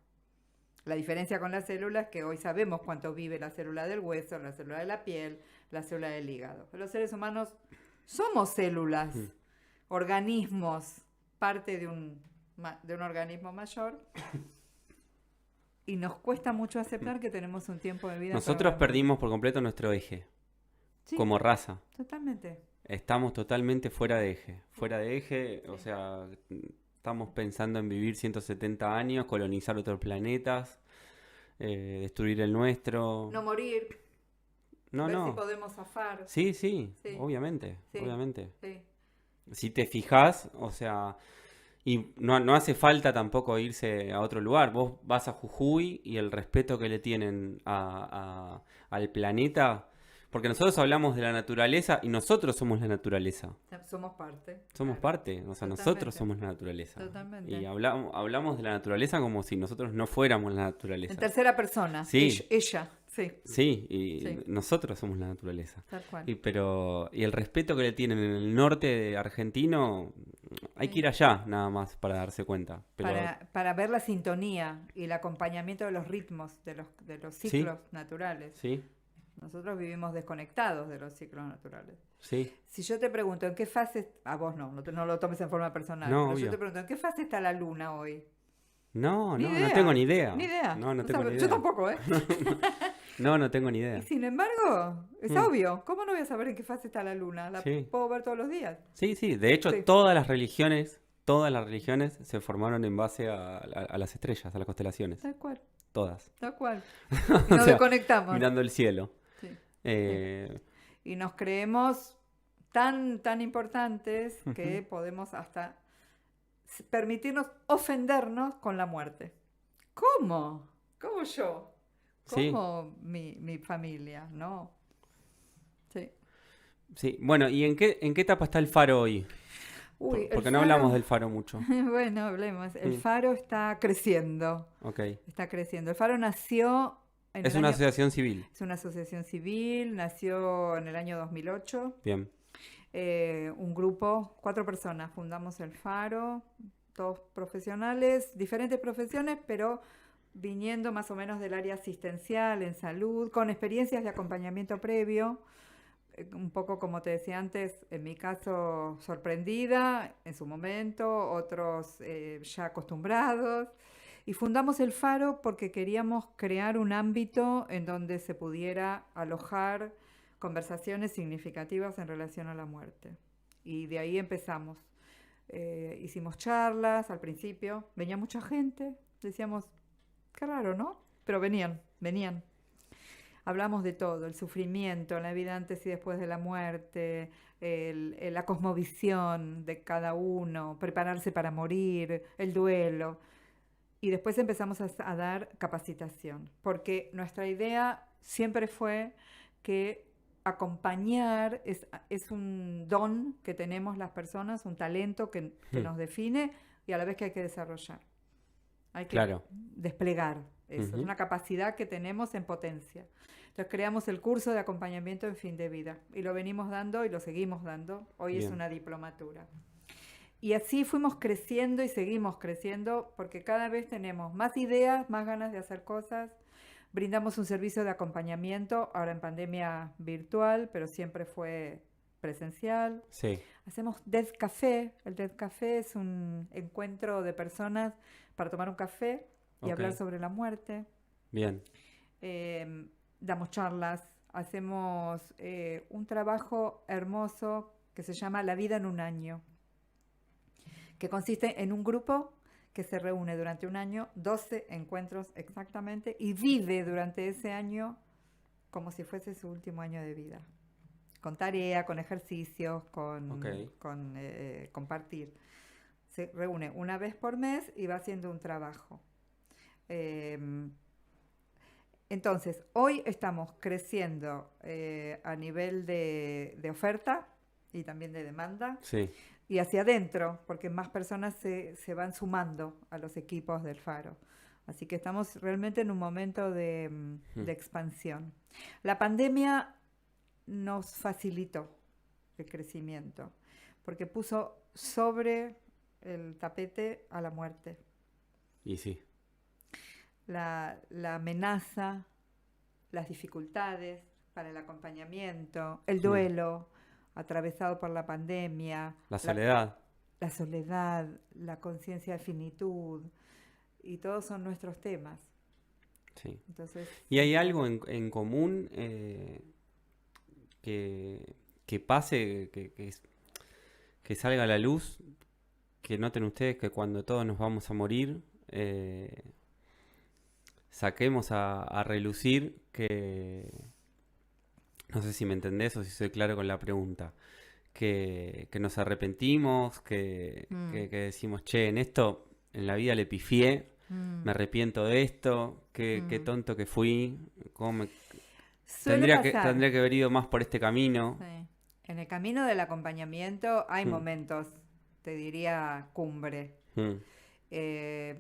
La diferencia con las células es que hoy sabemos cuánto vive la célula del hueso, la célula de la piel, la célula del hígado. Los seres humanos somos células, mm. organismos, parte de un organismo mayor, y nos cuesta mucho aceptar que tenemos un tiempo de vida Nosotros programado. perdimos por completo nuestro eje. Sí, Como raza. totalmente. Estamos totalmente fuera de eje. Fuera de eje, o sea, estamos pensando en vivir 170 años, colonizar otros planetas, destruir el nuestro. No morir, No, ver si no. podemos zafar. Sí, sí, Sí, obviamente, sí, obviamente. sí. Si te fijas, o sea, y no hace falta tampoco irse a otro lugar. Vos vas a Jujuy y el respeto que le tienen al planeta, porque nosotros hablamos de la naturaleza y nosotros somos la naturaleza. Somos parte. Somos Claro. parte, o sea, nosotros Totalmente. somos la naturaleza. Totalmente. Y hablamos de la naturaleza como si nosotros no fuéramos la En naturaleza. tercera persona. Sí. Ella, sí, Sí, y Sí. nosotros somos la naturaleza. tal cual. Y el respeto que le tienen en el norte de argentino, hay que ir allá nada más para darse cuenta. Pero Para ver la sintonía y el acompañamiento de los ritmos, de los Sí. ciclos naturales. sí, Nosotros vivimos desconectados de los ciclos naturales. Sí. Si yo te pregunto en qué fase, a vos no lo tomes en forma personal, No, pero yo obvio. te pregunto en qué fase está la luna hoy. No, Ni no tengo idea, ni idea. ni idea. No No tengo ni sabe- idea. Yo tampoco, ¿eh? No tengo ni Y idea. sin embargo, es Mm, obvio. ¿Cómo no voy a saber en qué fase está la luna? La Sí. puedo ver todos los días. Sí, sí. De hecho, Sí, todas las religiones se formaron en base a las estrellas, a las constelaciones. tal cual, Todas. tal cual. Y O nos sea, desconectamos. mirando el cielo. Sí, sí. Eh, Y nos creemos tan importantes que ujú. podemos hasta permitirnos ofendernos con la muerte. ¿Cómo? ¿Cómo yo? Sí, ¿Cómo mi familia? No. Sí. sí. Bueno, ¿y en qué etapa está el faro hoy? Uy, el Porque no hablamos faro. del faro mucho. Bueno, hablemos. El Mm, faro está creciendo. ok. Está creciendo. El faro nació en Es el una año. asociación civil. Es una asociación civil, nació en el año 2008. Bien. Un grupo, 4 personas, fundamos el Faro, todos profesionales, diferentes profesiones, pero viniendo más o menos del área asistencial, en salud, con experiencias de acompañamiento previo, un poco como te decía antes, en mi caso sorprendida en su momento, otros ya acostumbrados. Y fundamos el Faro porque queríamos crear un ámbito en donde se pudiera alojar conversaciones significativas en relación a la muerte. Y de ahí empezamos. Hicimos charlas al principio, venía mucha gente, decíamos, qué raro, ¿no? Pero venían. Hablamos de todo, el sufrimiento, la vida antes y después de la muerte, la cosmovisión de cada uno, prepararse para morir, el duelo. Y después empezamos a dar capacitación, porque nuestra idea siempre fue que acompañar es un don que tenemos las personas, un talento que Mm, nos define y a la vez que hay que desarrollar. Hay que claro. desplegar eso, es Ujú. una capacidad que tenemos en potencia. Entonces creamos el curso de acompañamiento en fin de vida y lo venimos dando y lo seguimos dando. Hoy es Bien. una diplomatura. Y así fuimos creciendo y seguimos creciendo porque cada vez tenemos más ideas, más ganas de hacer cosas. Brindamos un servicio de acompañamiento, ahora en pandemia virtual, pero siempre fue presencial. Sí. Hacemos Death Café. El Death Café es un encuentro de personas para tomar un café y Ok. hablar sobre la muerte. Bien. Damos charlas, hacemos un trabajo hermoso que se llama La vida en un año, que consiste en un grupo que se reúne durante un año, 12 encuentros exactamente, y vive durante ese año como si fuese su último año de vida, con tarea, con ejercicios, Ok. con compartir. Se reúne una vez por mes y va haciendo un trabajo. Eh, entonces, hoy estamos creciendo a nivel de oferta y también de demanda Sí. y hacia adentro, porque más personas se van sumando a los equipos del Faro. Así que estamos realmente en un momento de Mm, expansión. La pandemia nos facilitó el crecimiento, porque puso sobre el tapete a la muerte, Y sí. la amenaza, las dificultades para el acompañamiento, el Mm, duelo atravesado por la pandemia, la soledad. la soledad, la conciencia de finitud, y todos son nuestros temas. Sí. Entonces, ¿Y hay algo en común que pase, que salga a la luz, que noten ustedes que cuando todos nos vamos a morir, saquemos a relucir que, no sé si me entendés o si soy claro con la pregunta, que nos arrepentimos, que decimos, che, en esto, en la vida le pifié, me arrepiento de esto, qué tonto que fui, cómo me- suele pasar. tendría que haber ido más por este camino. Sí. En el camino del acompañamiento hay Mm, momentos, te diría, cumbre. mm, Eh,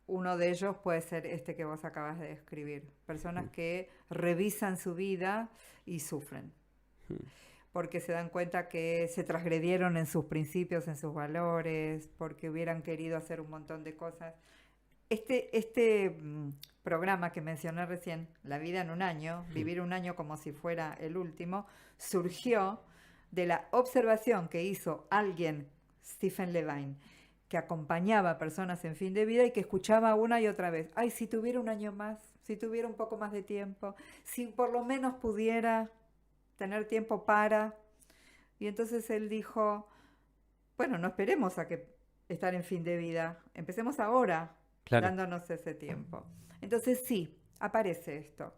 Uno de ellos puede ser este que vos acabas de describir. Personas mm, que revisan su vida y sufren, mm. porque se dan cuenta que se transgredieron en sus principios, en sus valores, porque hubieran querido hacer un montón de cosas. Este programa que mencioné recién, La vida en un año, vivir un año como si fuera el último, surgió de la observación que hizo alguien, Stephen Levine, que acompañaba a personas en fin de vida y que escuchaba una y otra vez, ay, si tuviera un año más, si tuviera un poco más de tiempo, si por lo menos pudiera tener tiempo para... Y entonces él dijo, bueno, no esperemos a que estar en fin de vida, empecemos ahora, Claro. dándonos ese tiempo. Entonces sí, aparece esto,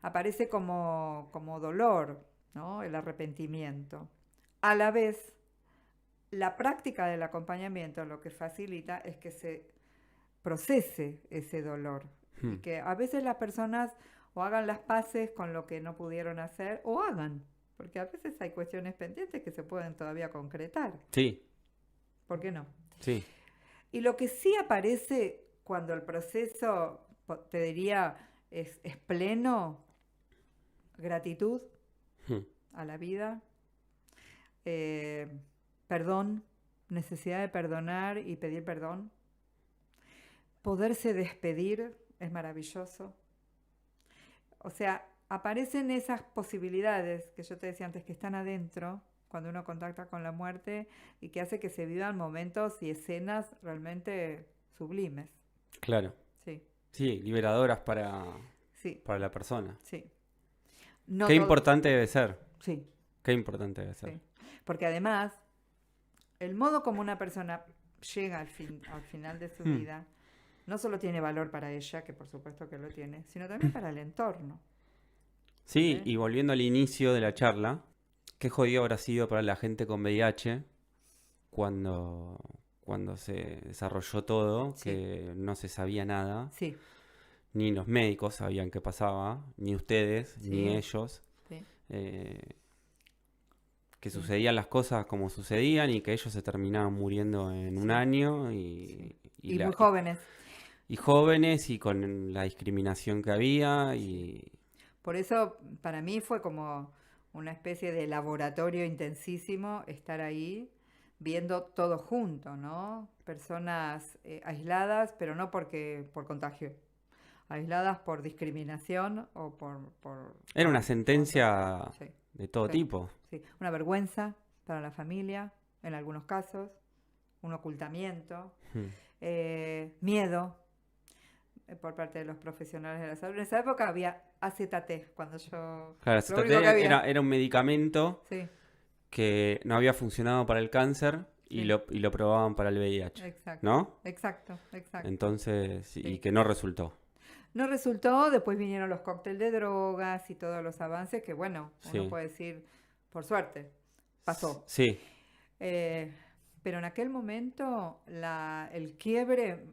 aparece como dolor, ¿no? El arrepentimiento. A la vez, la práctica del acompañamiento lo que facilita es que se procese ese dolor y que a veces las personas o hagan las paces con lo que no pudieron hacer o hagan, porque a veces hay cuestiones pendientes que se pueden todavía concretar. Sí, ¿Por qué no? sí. Y lo que sí aparece cuando el proceso, te diría, es pleno, gratitud Hmm. a la vida, perdón, necesidad de perdonar y pedir perdón. Poderse despedir es maravilloso. O sea, aparecen esas posibilidades que yo te decía antes que están adentro cuando uno contacta con la muerte y que hace que se vivan momentos y escenas realmente sublimes. Claro. Sí, Sí, liberadoras para sí, la persona. sí. No Qué todo- importante debe ser. Sí, Qué importante debe ser. sí. Porque además, el modo como una persona llega al final de su vida, no solo tiene valor para ella, que por supuesto que lo tiene, sino también para el entorno. Sí, ¿Eh? y volviendo al inicio de la charla, qué jodido habrá sido para la gente con VIH cuando, cuando se desarrolló todo, Sí. que no se sabía nada, Sí, ni los médicos sabían qué pasaba, ni ustedes, Sí. ni ellos, sí, que Sí. sucedían las cosas como sucedían y que ellos se terminaban muriendo en un Sí. año y y la- muy jóvenes. y jóvenes y con la discriminación que había y Por eso, para mí fue como una especie de laboratorio intensísimo estar ahí viendo todo junto, ¿no? Personas aisladas, pero no por contagio, aisladas por discriminación o por era una contra. sentencia Sí, de todo sí, tipo. sí. Una vergüenza para la familia, en algunos casos, un ocultamiento, Hmm. miedo por parte de los profesionales de la salud. En esa época había AZT, cuando yo... Claro, Lo único que había. era un medicamento Sí, que no había funcionado para el cáncer y Sí. lo probaban para el VIH, exacto. ¿no? Exacto, exacto. Entonces, y Sí. que no resultó. No resultó, después vinieron los cócteles de drogas y todos los avances que, bueno, Sí. uno puede decir, por suerte, pasó. Sí, Pero en aquel momento el quiebre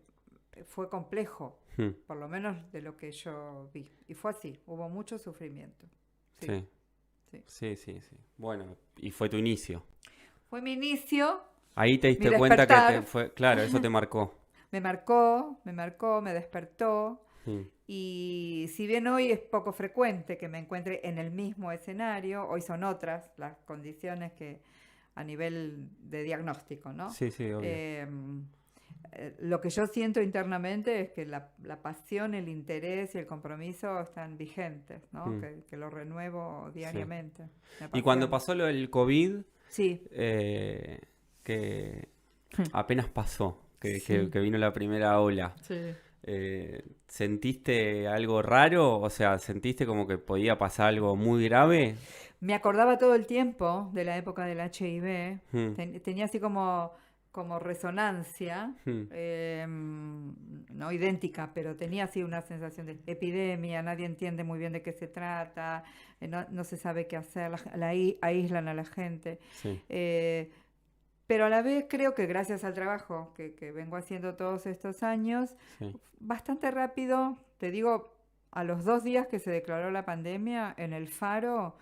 fue complejo, hmm, por lo menos de lo que yo vi. Y fue así, hubo mucho sufrimiento. Sí. sí, Sí. sí, sí, sí. Bueno, y fue tu inicio. Fue mi inicio, Ahí te diste Mi cuenta que despertar. claro, eso te marcó. me marcó, me despertó. Hmm, Y si bien hoy es poco frecuente que me encuentre en el mismo escenario, hoy son otras las condiciones que a nivel de diagnóstico, ¿no? Sí, sí, obvio. Lo que yo siento internamente es que la pasión, el interés y el compromiso están vigentes, ¿no? Mm. Que lo renuevo diariamente. Me Y cuando apasiona. pasó lo del COVID, Sí, que apenas pasó, Sí. que vino la primera ola, sí. ¿sentiste algo raro? O sea, ¿sentiste como que podía pasar algo muy grave? Me acordaba todo el tiempo de la época del HIV. Hmm, Tenía así como resonancia, hmm, no idéntica, pero tenía así una sensación de epidemia, nadie entiende muy bien de qué se trata, no se sabe qué hacer, aíslan a la gente. sí, Pero a la vez creo que gracias al trabajo que vengo haciendo todos estos años, sí. bastante rápido, te digo, a los 2 días que se declaró la pandemia, en el Faro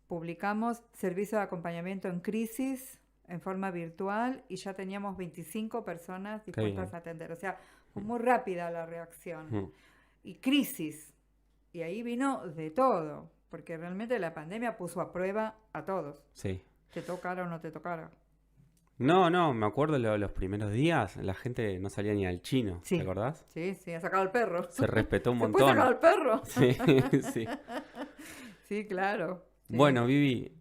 publicamos servicio de acompañamiento en crisis en forma virtual y ya teníamos 25 personas dispuestas bien. a atender. O sea, fue muy rápida la reacción. Hmm, Y crisis. Y ahí vino de todo, porque realmente la pandemia puso a prueba a todos. sí. Te tocara o no te tocara. No, me acuerdo los primeros días, la gente no salía ni al chino, ¿te Sí, acordás? sí, ha sacado al perro. Se respetó un ¿Se puede sacar montón. al perro? Sí, sí. Sí, claro. Sí. Bueno, Vivi,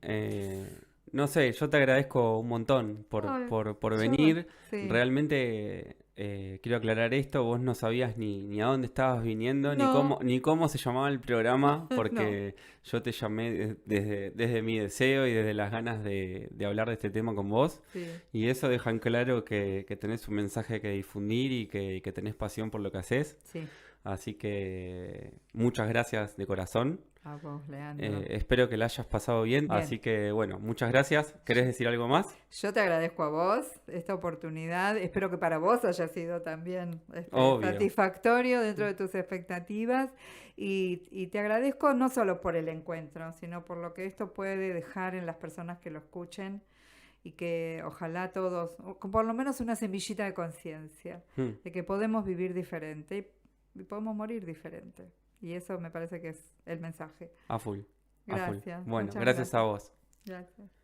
no sé, yo te agradezco un montón Ay, por yo, venir. sí. Realmente quiero aclarar esto, vos no sabías ni a dónde estabas viniendo, No, ni cómo se llamaba el programa, no. porque yo te llamé desde mi deseo y desde las ganas de hablar de este tema con vos. Sí, Y eso deja en claro que tenés un mensaje que difundir y que tenés pasión por lo que haces. sí. Así que muchas gracias de corazón. A vos, Leandro. Espero que la hayas pasado bien. Bien. Así que bueno, muchas gracias. ¿Querés decir algo más? Yo te agradezco a vos esta oportunidad. Espero que para vos haya sido también Obvio. satisfactorio dentro de tus expectativas. Y te agradezco no solo por el encuentro, sino por lo que esto puede dejar en las personas que lo escuchen y que ojalá todos, o con por lo menos una semillita de conciencia, Mm, de que podemos vivir diferente y podemos morir diferente. Y eso me parece que es el mensaje. a full, a full. Gracias, Bueno, muchas gracias a gracias. vos. Gracias.